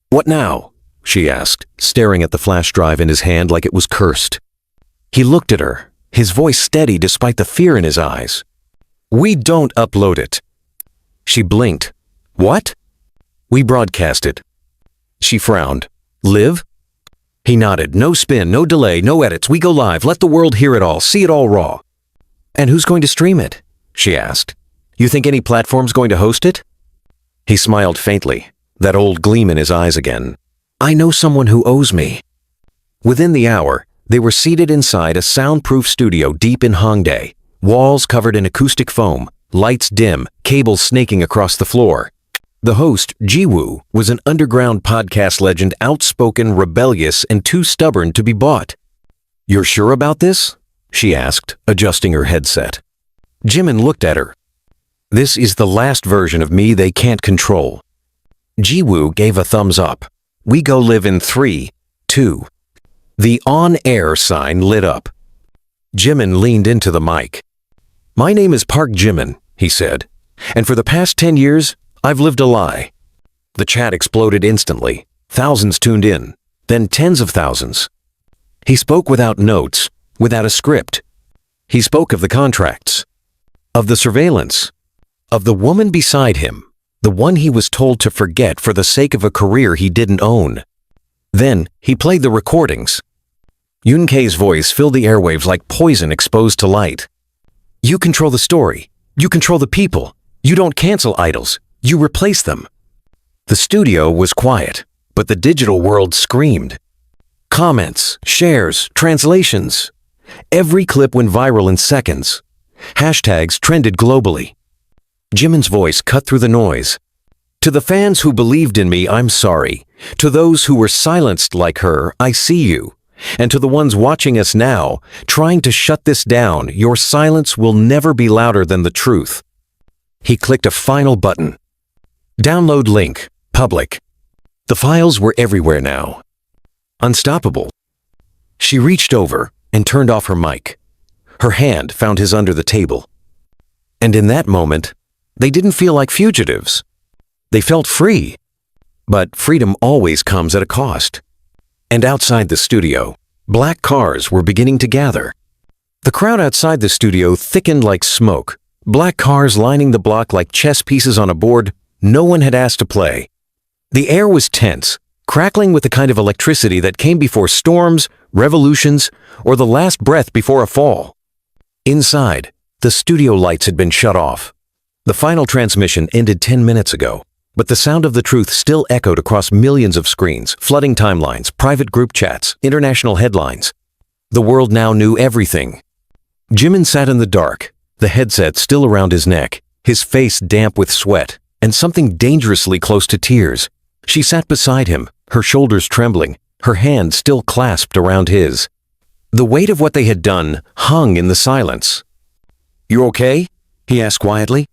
S1: "What now?" she asked, staring at the flash drive in his hand like it was cursed. He looked at her, his voice steady despite the fear in his eyes. "We don't upload it." She blinked. "What?" "We broadcast it." She frowned. "Live?" He nodded. "No spin, no delay, no edits. We go live. Let the world hear it all, see it all raw." "And who's going to stream it?" she asked. "You think any platform's going to host it?" He smiled faintly, that old gleam in his eyes again. "I know someone who owes me." Within the hour, they were seated inside a soundproof studio deep in Hongdae, walls covered in acoustic foam, lights dim, cables snaking across the floor. The host, Jiwoo, was an underground podcast legend, outspoken, rebellious, and too stubborn to be bought. "You're sure about this?" she asked, adjusting her headset. Jimin looked at her. "This is the last version of me they can't control." Jiwoo gave a thumbs up. "We go live in 3, 2. The on-air sign lit up. Jimin leaned into the mic. "My name is Park Jimin," he said, "and for the past 10 years, I've lived a lie." The chat exploded instantly. Thousands tuned in, then tens of thousands. He spoke without notes, without a script. He spoke of the contracts, of the surveillance, of the woman beside him, the one he was told to forget for the sake of a career he didn't own. Then he played the recordings. Jungkook's voice filled the airwaves like poison exposed to light. "You control the story. You control the people. You don't cancel idols. You replace them." The studio was quiet, but the digital world screamed. Comments, shares, translations. Every clip went viral in seconds. Hashtags trended globally. Jimin's voice cut through the noise. "To the fans who believed in me, I'm sorry. To those who were silenced like her, I see you. And to the ones watching us now, trying to shut this down, your silence will never be louder than the truth." He clicked a final button. Download link, public. The files were everywhere now. Unstoppable. She reached over and turned off her mic. Her hand found his under the table. And in that moment, they didn't feel like fugitives. They felt free. But freedom always comes at a cost. And outside the studio, black cars were beginning to gather. The crowd outside the studio thickened like smoke, black cars lining the block like chess pieces on a board no one had asked to play. The air was tense, crackling with the kind of electricity that came before storms, revolutions, or the last breath before a fall. Inside, the studio lights had been shut off. The final transmission ended 10 minutes ago, but the sound of the truth still echoed across millions of screens, flooding timelines, private group chats, international headlines. The world now knew everything. Jimin sat in the dark, the headset still around his neck, his face damp with sweat, and something dangerously close to tears. She sat beside him, her shoulders trembling, her hand still clasped around his. The weight of what they had done hung in the silence. "You okay?" he asked quietly.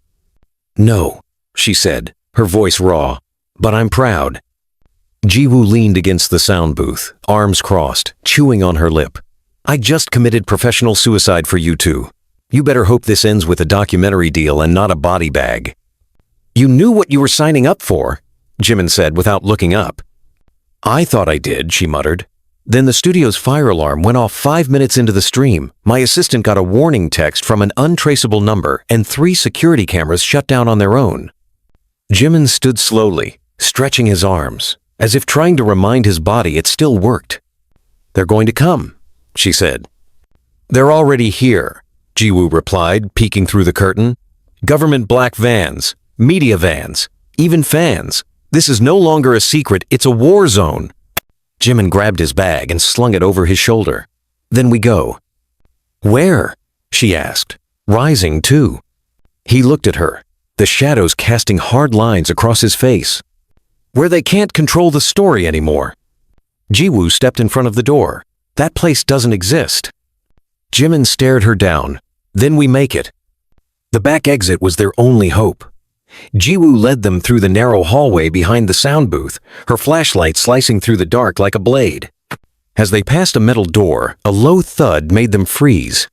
S1: "No," she said, her voice raw, "but I'm proud." Jiwoo leaned against the sound booth, arms crossed, chewing on her lip. "I just committed professional suicide for you two. You better hope this ends with a documentary deal and not a body bag." "You knew what you were signing up for," Jimin said without looking up. "I thought I did," she muttered. Then the studio's fire alarm went off 5 minutes into the stream. My assistant got a warning text from an untraceable number, and 3 security cameras shut down on their own. Jimin stood slowly, stretching his arms, as if trying to remind his body it still worked. "They're going to come," she said. "They're already here," Jiwoo replied, peeking through the curtain. "Government black vans, media vans, even fans. This is no longer a secret, it's a war zone." Jimin grabbed his bag and slung it over his shoulder. "Then we go." "Where?" she asked, rising too. He looked at her, the shadows casting hard lines across his face. "Where they can't control the story anymore." Jiwoo stepped in front of the door. "That place doesn't exist." Jimin stared her down. "Then we make it." The back exit was their only hope. Jiwoo led them through the narrow hallway behind the sound booth, her flashlight slicing through the dark like a blade. As they passed a metal door, a low thud made them freeze.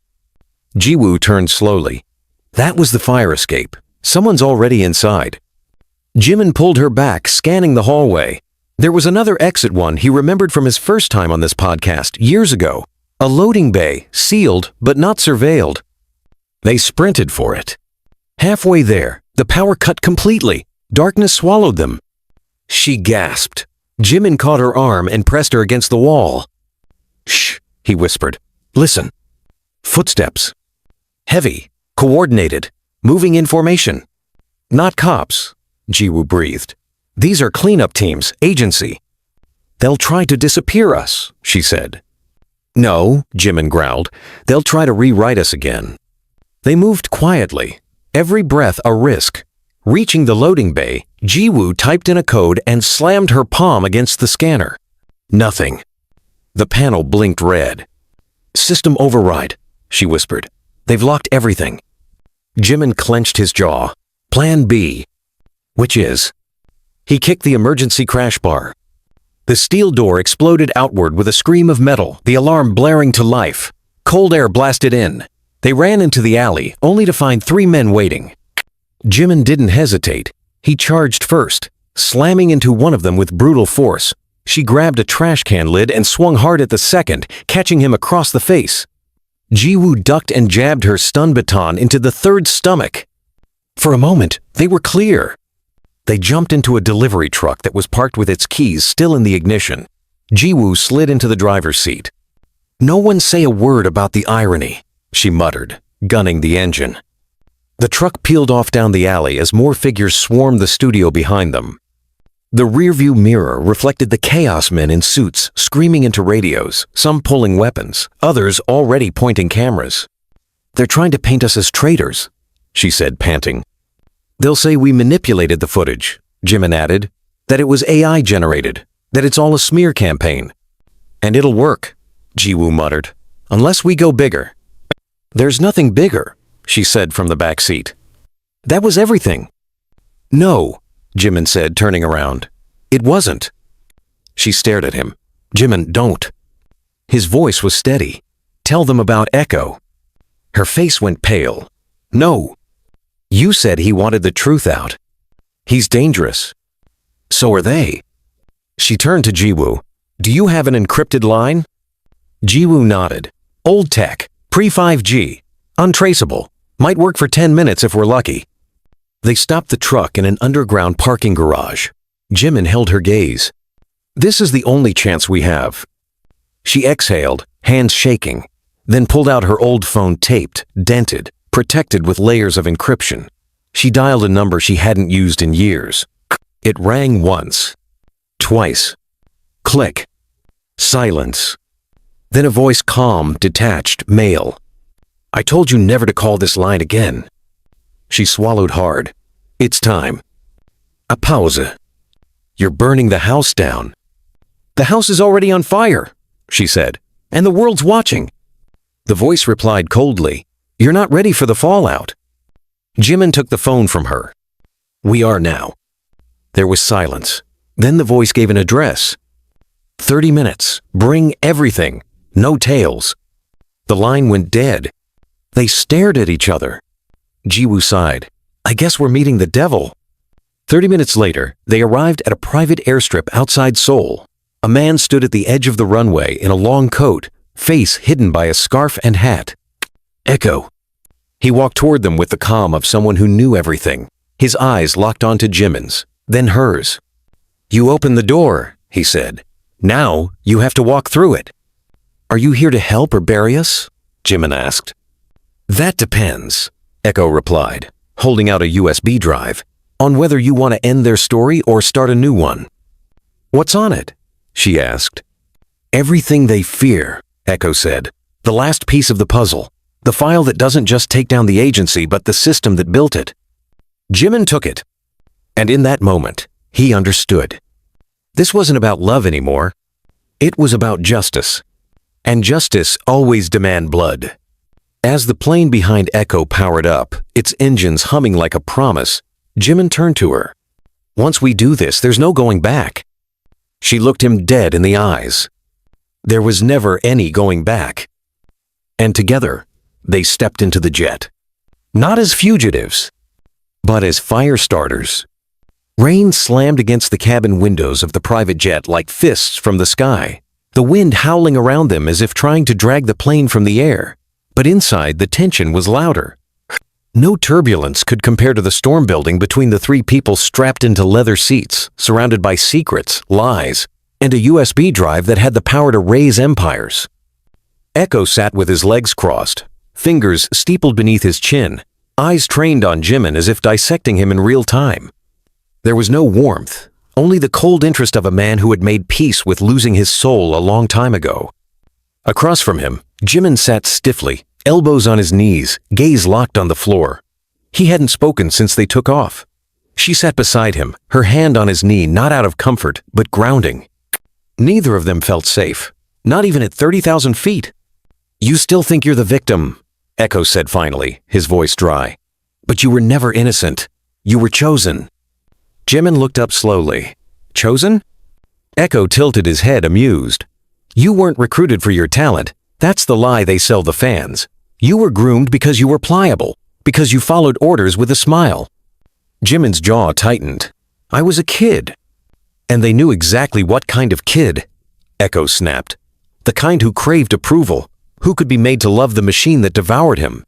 S1: Jiwoo turned slowly. That was the fire escape. Someone's already inside. Jimin pulled her back, scanning the hallway. There was another exit one he remembered from his first time on this podcast years ago. A loading bay, sealed but not surveilled. They sprinted for it. Halfway there, the power cut completely. Darkness swallowed them. She gasped. Jimin caught her arm and pressed her against the wall. "Shh," he whispered. "Listen." Footsteps. Heavy, coordinated, moving in formation. "Not cops," Jiwoo breathed. "These are cleanup teams, agency." "They'll try to disappear us," she said. "No," Jimin growled. "They'll try to rewrite us again." They moved quietly, every breath a risk. Reaching the loading bay, Jiwoo typed in a code and slammed her palm against the scanner. Nothing. The panel blinked red. "System override," she whispered. "They've locked everything." Jimin clenched his jaw. "Plan B." "Which is?" He kicked the emergency crash bar. The steel door exploded outward with a scream of metal, the alarm blaring to life. Cold air blasted in. They ran into the alley, only to find 3 men waiting. Jimin didn't hesitate. He charged first, slamming into one of them with brutal force. She grabbed a trash can lid and swung hard at the second, catching him across the face. Jiwoo ducked and jabbed her stun baton into the third stomach. For a moment, they were clear. They jumped into a delivery truck that was parked with its keys still in the ignition. Jiwoo slid into the driver's seat. "No one say a word about the irony," she muttered, gunning the engine. The truck peeled off down the alley as more figures swarmed the studio behind them. The rearview mirror reflected the chaos men in suits screaming into radios, some pulling weapons, others already pointing cameras. "They're trying to paint us as traitors," she said, panting. "They'll say we manipulated the footage," Jimin added, "that it was AI generated, that it's all a smear campaign." "And it'll work," Jiwoo muttered, "unless we go bigger." "There's nothing bigger," she said from the back seat. "That was everything." "No," Jimin said, turning around. "It wasn't." She stared at him. "Jimin, don't." His voice was steady. "Tell them about Echo." Her face went pale. "No. You said he wanted the truth out. He's dangerous. So are they." She turned to Jiwoo. "Do you have an encrypted line?" Jiwoo nodded. "Old tech, pre-5G, untraceable. Might work for 10 minutes if we're lucky." They stopped the truck in an underground parking garage. Jimin held her gaze. "This is the only chance we have." She exhaled, hands shaking, then pulled out her old phone, taped, dented, protected with layers of encryption. She dialed a number she hadn't used in years. It rang once. Twice. Click. Silence. Then a voice, calm, detached, male. "I told you never to call this line again." She swallowed hard. "It's time." A pause. "You're burning the house down." "The house is already on fire," she said, "and the world's watching." The voice replied coldly, "You're not ready for the fallout." Jimin took the phone from her. "We are now." There was silence. Then the voice gave an address. 30 minutes. Bring everything. No tails. The line went dead. They stared at each other. Jiwoo sighed. "I guess we're meeting the devil." 30 minutes later, they arrived at a private airstrip outside Seoul. A man stood at the edge of the runway in a long coat, face hidden by a scarf and hat. "Echo." He walked toward them with the calm of someone who knew everything. His eyes locked onto Jimin's, then hers. "You opened the door," he said. "Now you have to walk through it." "Are you here to help or bury us?" Jimin asked. "That depends," Echo replied, holding out a USB drive, "on whether you want to end their story or start a new one." "What's on it?" she asked. "Everything they fear," Echo said. "The last piece of the puzzle. The file that doesn't just take down the agency but the system that built it." Jimin took it. And in that moment, he understood. This wasn't about love anymore. It was about justice. And justice always demands blood. As the plane behind Echo powered up, its engines humming like a promise, Jimin turned to her. "Once we do this, there's no going back." She looked him dead in the eyes. There was never any going back. And together, they stepped into the jet. Not as fugitives, but as fire starters. Rain slammed against the cabin windows of the private jet like fists from the sky, the wind howling around them as if trying to drag the plane from the air. But inside, the tension was louder. No turbulence could compare to the storm building between the three people strapped into leather seats, surrounded by secrets, lies, and a USB drive that had the power to raise empires. Echo sat with his legs crossed, fingers steepled beneath his chin, eyes trained on Jimin as if dissecting him in real time. There was no warmth, only the cold interest of a man who had made peace with losing his soul a long time ago. Across from him, Jimin sat stiffly, elbows on his knees, gaze locked on the floor. He hadn't spoken since they took off. She sat beside him, her hand on his knee, not out of comfort, but grounding. Neither of them felt safe, not even at 30,000 feet. "You still think you're the victim," Echo said finally, his voice dry. "But you were never innocent. You were chosen." Jimin looked up slowly. "Chosen?" Echo tilted his head, amused. "You weren't recruited for your talent. That's the lie they sell the fans. You were groomed because you were pliable, because you followed orders with a smile." Jimin's jaw tightened. "I was a kid." "And they knew exactly what kind of kid," Echo snapped. "The kind who craved approval, who could be made to love the machine that devoured him."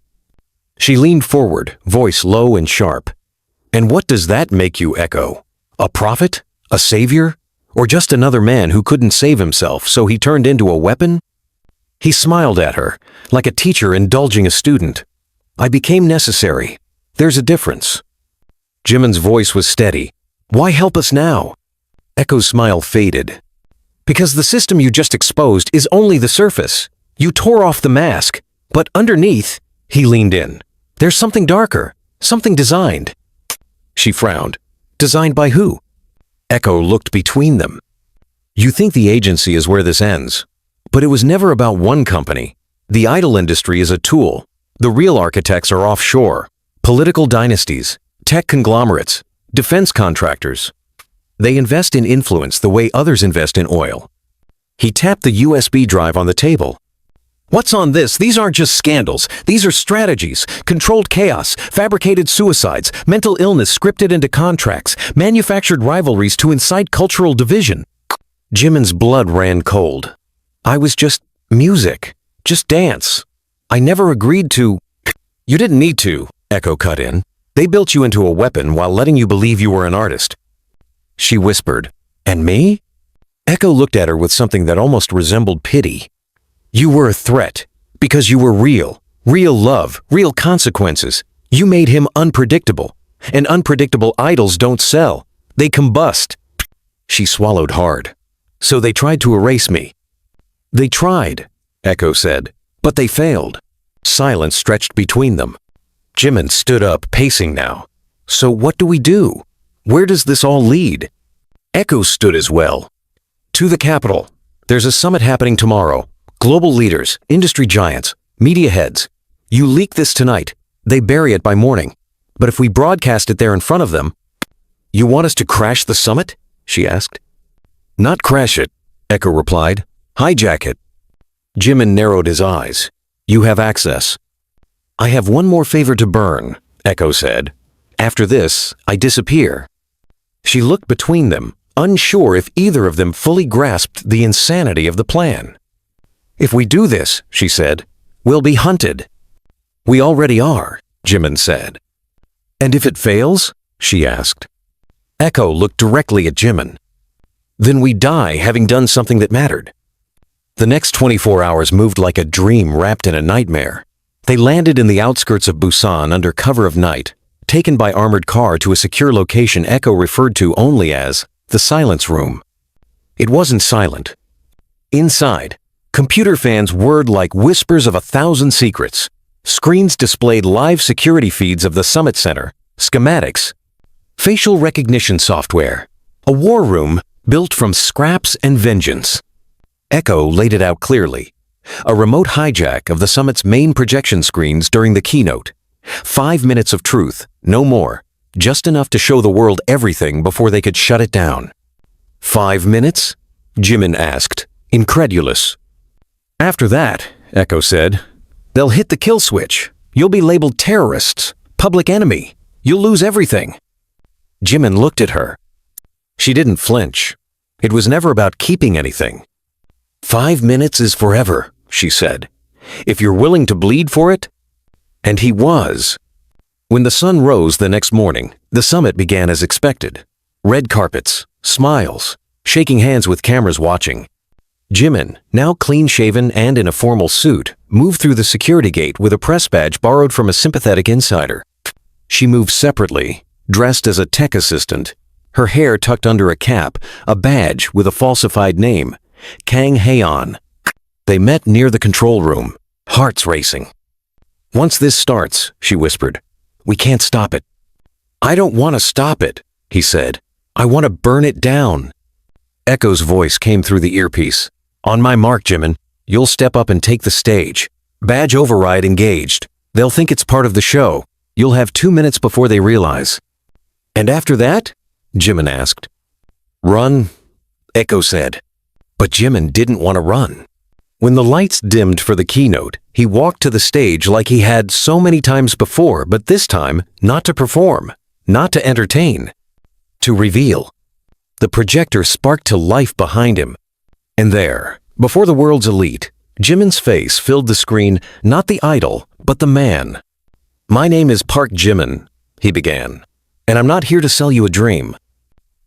S1: She leaned forward, voice low and sharp. "And what does that make you, Echo? A prophet? A savior? Or just another man who couldn't save himself, so he turned into a weapon?" He smiled at her, like a teacher indulging a student. "I became necessary. There's a difference." Jimin's voice was steady. "Why help us now?" Echo's smile faded. "Because the system you just exposed is only the surface. You tore off the mask, but underneath," he leaned in, "there's something darker, something designed." She frowned. "Designed by who?" Echo looked between them. "You think the agency is where this ends. But it was never about one company. The idol industry is a tool. The real architects are offshore. Political dynasties, tech conglomerates, defense contractors. They invest in influence the way others invest in oil." He tapped the USB drive on the table. "What's on this? These aren't just scandals. These are strategies, controlled chaos, fabricated suicides, mental illness scripted into contracts, manufactured rivalries to incite cultural division." Jimin's blood ran cold. "I was just music, just dance. I never agreed to—" "You didn't need to," Echo cut in. "They built you into a weapon while letting you believe you were an artist." She whispered, "And me?" Echo looked at her with something that almost resembled pity. "You were a threat, because you were real love, real consequences. You made him unpredictable, and unpredictable idols don't sell. They combust." She swallowed hard. "So they tried to erase me." "They tried," Echo said, "but they failed." Silence stretched between them. Jimin stood up, pacing now. "So what do we do? Where does this all lead?" Echo stood as well. "To the capital. There's a summit happening tomorrow. Global leaders, industry giants, media heads. You leak this tonight. They bury it by morning. But if we broadcast it there in front of them—" "You want us to crash the summit?" she asked. "Not crash it," Echo replied. "Hijack it." Jimin narrowed his eyes. "You have access." "I have one more favor to burn," Echo said. "After this, I disappear." She looked between them, unsure if either of them fully grasped the insanity of the plan. "If we do this," she said, "we'll be hunted." "We already are," Jimin said. "And if it fails?" she asked. Echo looked directly at Jimin. Then we die having done something that mattered. The next 24 hours moved like a dream wrapped in a nightmare. They landed in the outskirts of Busan under cover of night, taken by armored car to a secure location Echo referred to only as the silence room. It wasn't silent. Inside, computer fans whirred like whispers of 1,000 secrets. Screens displayed live security feeds of the Summit Center, schematics, facial recognition software, a war room built from scraps and vengeance. Echo laid it out clearly. A remote hijack of the summit's main projection screens during the keynote. 5 minutes of truth, no more, just enough to show the world everything before they could shut it down. 5 minutes? Jimin asked, incredulous. After that, Echo said, they'll hit the kill switch. You'll be labeled terrorists, public enemy. You'll lose everything. Jimin looked at her. She didn't flinch. It was never about keeping anything. 5 minutes is forever, she said. If you're willing to bleed for it. And he was. When the sun rose the next morning, the summit began as expected. Red carpets, smiles, shaking hands with cameras watching. Jimin, now clean-shaven and in a formal suit, moved through the security gate with a press badge borrowed from a sympathetic insider. She moved separately, dressed as a tech assistant, her hair tucked under a cap, a badge with a falsified name, Kang Haeon. They met near the control room, hearts racing. Once this starts, she whispered, we can't stop it. I don't want to stop it, he said. I want to burn it down. Echo's voice came through the earpiece. On my mark, Jimin, you'll step up and take the stage. Badge override engaged. They'll think it's part of the show. You'll have 2 minutes before they realize. And after that? Jimin asked. Run, Echo said. But Jimin didn't want to run. When the lights dimmed for the keynote, he walked to the stage like he had so many times before, but this time, not to perform, not to entertain, to reveal. The projector sparked to life behind him. And there, before the world's elite, Jimin's face filled the screen, not the idol, but the man. My name is Park Jimin, he began, and I'm not here to sell you a dream.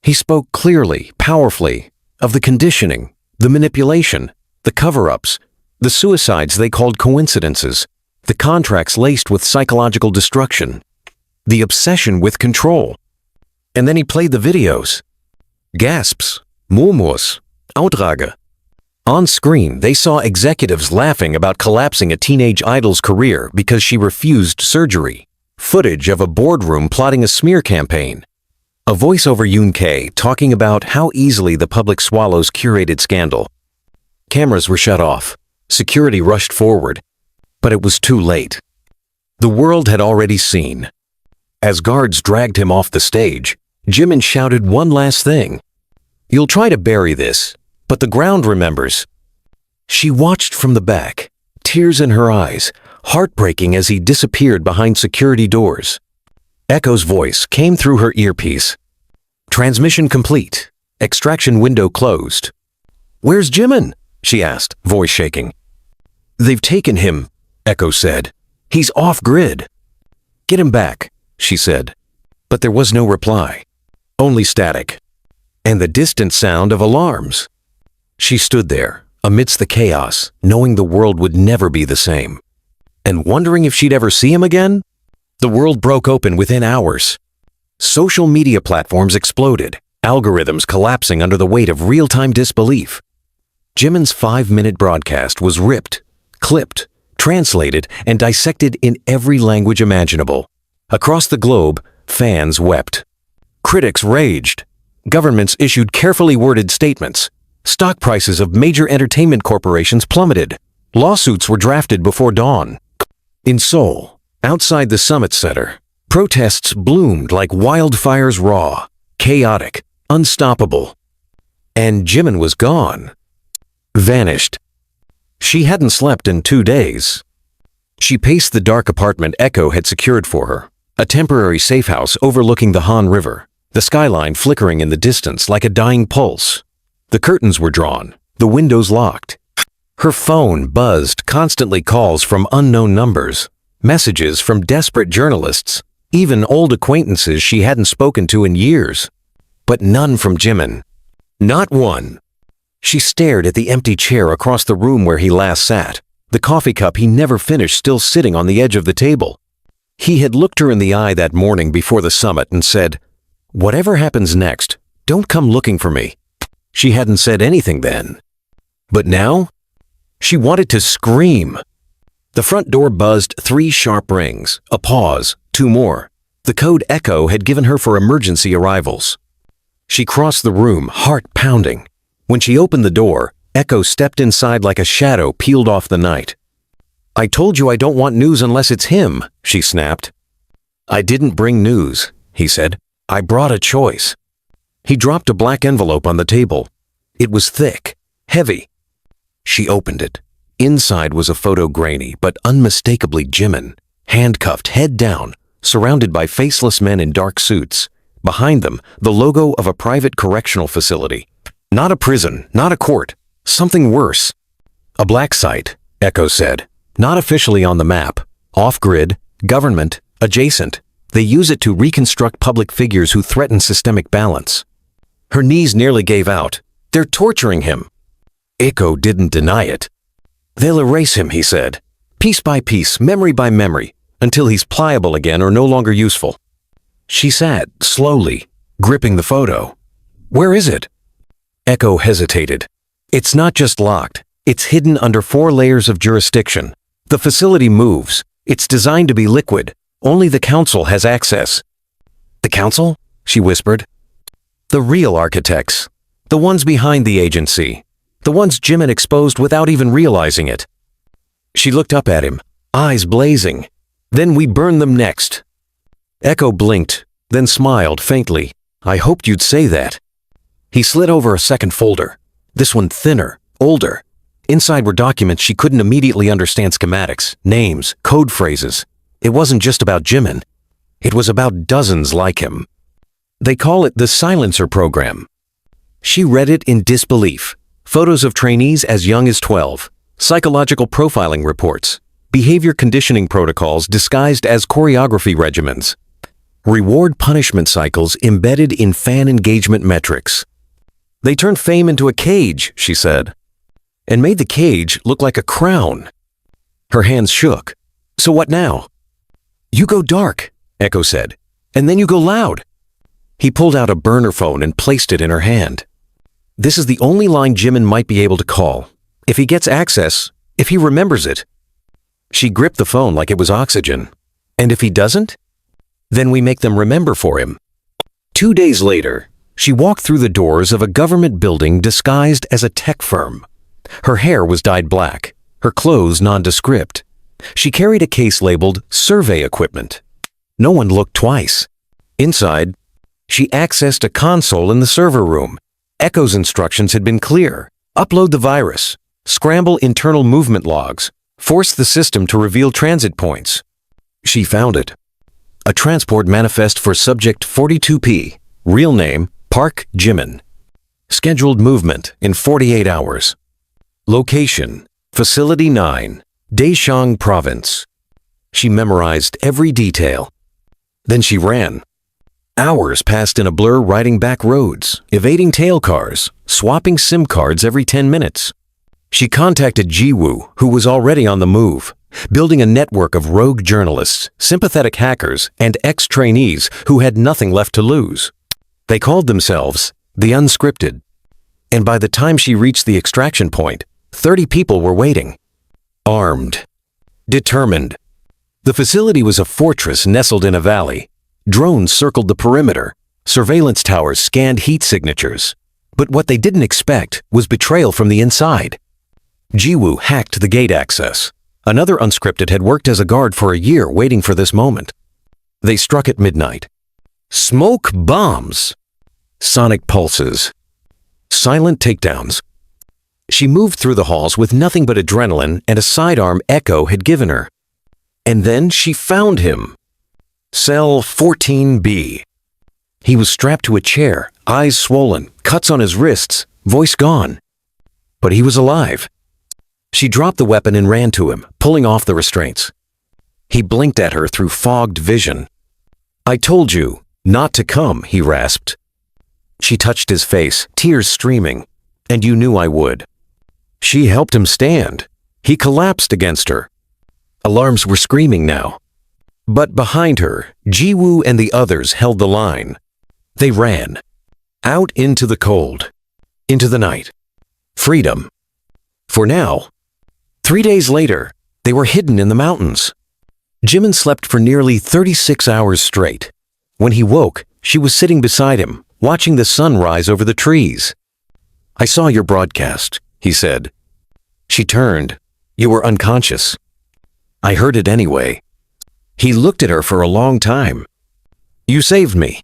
S1: He spoke clearly, powerfully, of the conditioning, the manipulation, the cover-ups, the suicides they called coincidences, the contracts laced with psychological destruction, the obsession with control. And then he played the videos. Gasps, murmurs, Outrage. On screen, they saw executives laughing about collapsing a teenage idol's career because she refused surgery. Footage of a boardroom plotting a smear campaign. A voiceover Jungkook talking about how easily the public swallows curated scandal. Cameras were shut off. Security rushed forward. But it was too late. The world had already seen. As guards dragged him off the stage, Jimin shouted one last thing. You'll try to bury this, but the ground remembers. She watched from the back, tears in her eyes, heartbreaking as he disappeared behind security doors. Echo's voice came through her earpiece. Transmission complete. Extraction window closed. Where's Jimin? She asked, voice shaking. They've taken him, Echo said. He's off-grid. Get him back, she said. But there was no reply. Only static. And the distant sound of alarms. She stood there, amidst the chaos, knowing the world would never be the same. And wondering if she'd ever see him again? The world broke open within hours. Social media platforms exploded, algorithms collapsing under the weight of real-time disbelief. Jimin's 5-minute broadcast was ripped, clipped, translated, and dissected in every language imaginable. Across the globe, fans wept. Critics raged. Governments issued carefully worded statements. Stock prices of major entertainment corporations plummeted. Lawsuits were drafted before dawn. In Seoul, outside the Summit Center, protests bloomed like wildfires raw, chaotic, unstoppable. And Jimin was gone. Vanished. She hadn't slept in 2 days. She paced the dark apartment Echo had secured for her, a temporary safe house overlooking the Han River, the skyline flickering in the distance like a dying pulse. The curtains were drawn, the windows locked. Her phone buzzed constantly calls from unknown numbers, messages from desperate journalists, even old acquaintances she hadn't spoken to in years. But none from Jimin. Not one. She stared at the empty chair across the room where he last sat, the coffee cup he never finished still sitting on the edge of the table. He had looked her in the eye that morning before the summit and said, "Whatever happens next, don't come looking for me." She hadn't said anything then. But now? She wanted to scream. The front door buzzed 3 sharp rings, a pause, 2 more. The code Echo had given her for emergency arrivals. She crossed the room, heart pounding. When she opened the door, Echo stepped inside like a shadow peeled off the night. "I told you I don't want news unless it's him," she snapped. "I didn't bring news," he said. "I brought a choice." He dropped a black envelope on the table. It was thick, heavy. She opened it. Inside was a photo grainy but unmistakably Jimin, handcuffed, head down, surrounded by faceless men in dark suits. Behind them, the logo of a private correctional facility. Not a prison, not a court, something worse. "A black site," Echo said. "Not officially on the map. Off-grid, government, adjacent. They use it to reconstruct public figures who threaten systemic balance." Her knees nearly gave out. "They're torturing him." Echo didn't deny it. "They'll erase him," he said. "Piece by piece, memory by memory, until he's pliable again or no longer useful." She sat, slowly, gripping the photo. "Where is it?" Echo hesitated. "It's not just locked. It's hidden under 4 layers of jurisdiction. The facility moves. It's designed to be liquid. Only the council has access." "The council?" she whispered. "The real architects. The ones behind the agency. The ones Jimin exposed without even realizing it." She looked up at him, eyes blazing. "Then we burn them next." Echo blinked, then smiled faintly. "I hoped you'd say that." He slid over a second folder, this one thinner, older. Inside were documents she couldn't immediately understand: schematics, names, code phrases. It wasn't just about Jimin. It was about dozens like him. "They call it the Silencer Program." She read it in disbelief. Photos of trainees as young as 12, psychological profiling reports, behavior conditioning protocols disguised as choreography regimens, reward-punishment cycles embedded in fan engagement metrics. "They turned fame into a cage," she said, "and made the cage look like a crown." Her hands shook. "So what now?" "You go dark," Echo said, "and then you go loud." He pulled out a burner phone and placed it in her hand. "This is the only line Jimin might be able to call. If he gets access, if he remembers it." She gripped the phone like it was oxygen. "And if he doesn't? Then we make them remember for him." 2 days later, she walked through the doors of a government building disguised as a tech firm. Her hair was dyed black, her clothes nondescript. She carried a case labeled survey equipment. No one looked twice. Inside, she accessed a console in the server room. Echo's instructions had been clear. Upload the virus, scramble internal movement logs, force the system to reveal transit points. She found it. A transport manifest for subject 42P, real name Park Jimin. Scheduled movement in 48 hours. Location, Facility 9, Daejeong Province. She memorized every detail. Then she ran. Hours passed in a blur riding back roads, evading tail cars, swapping SIM cards every 10 minutes. She contacted Jiwoo, who was already on the move, building a network of rogue journalists, sympathetic hackers, and ex-trainees who had nothing left to lose. They called themselves the Unscripted. And by the time she reached the extraction point, 30 people were waiting. Armed. Determined. The facility was a fortress nestled in a valley. Drones circled the perimeter. Surveillance towers scanned heat signatures. But what they didn't expect was betrayal from the inside. Jiwoo hacked the gate access. Another Unscripted had worked as a guard for a year waiting for this moment. They struck at midnight. Smoke bombs. Sonic pulses. Silent takedowns. She moved through the halls with nothing but adrenaline and a sidearm Echo had given her. And then she found him. Cell 14B. He was strapped to a chair, eyes swollen, cuts on his wrists, voice gone. But he was alive. She dropped the weapon and ran to him, pulling off the restraints. He blinked at her through fogged vision. I told you not to come, he rasped. She touched his face, tears streaming. And you knew I would. She helped him stand. He collapsed against her. Alarms were screaming now. But behind her, Jiwoo and the others held the line. They ran. Out into the cold. Into the night. Freedom. For now. 3 days later, they were hidden in the mountains. Jimin slept for nearly 36 hours straight. When he woke, she was sitting beside him, watching the sun rise over the trees. I saw your broadcast, he said. She turned. You were unconscious. I heard it anyway. He looked at her for a long time. You saved me,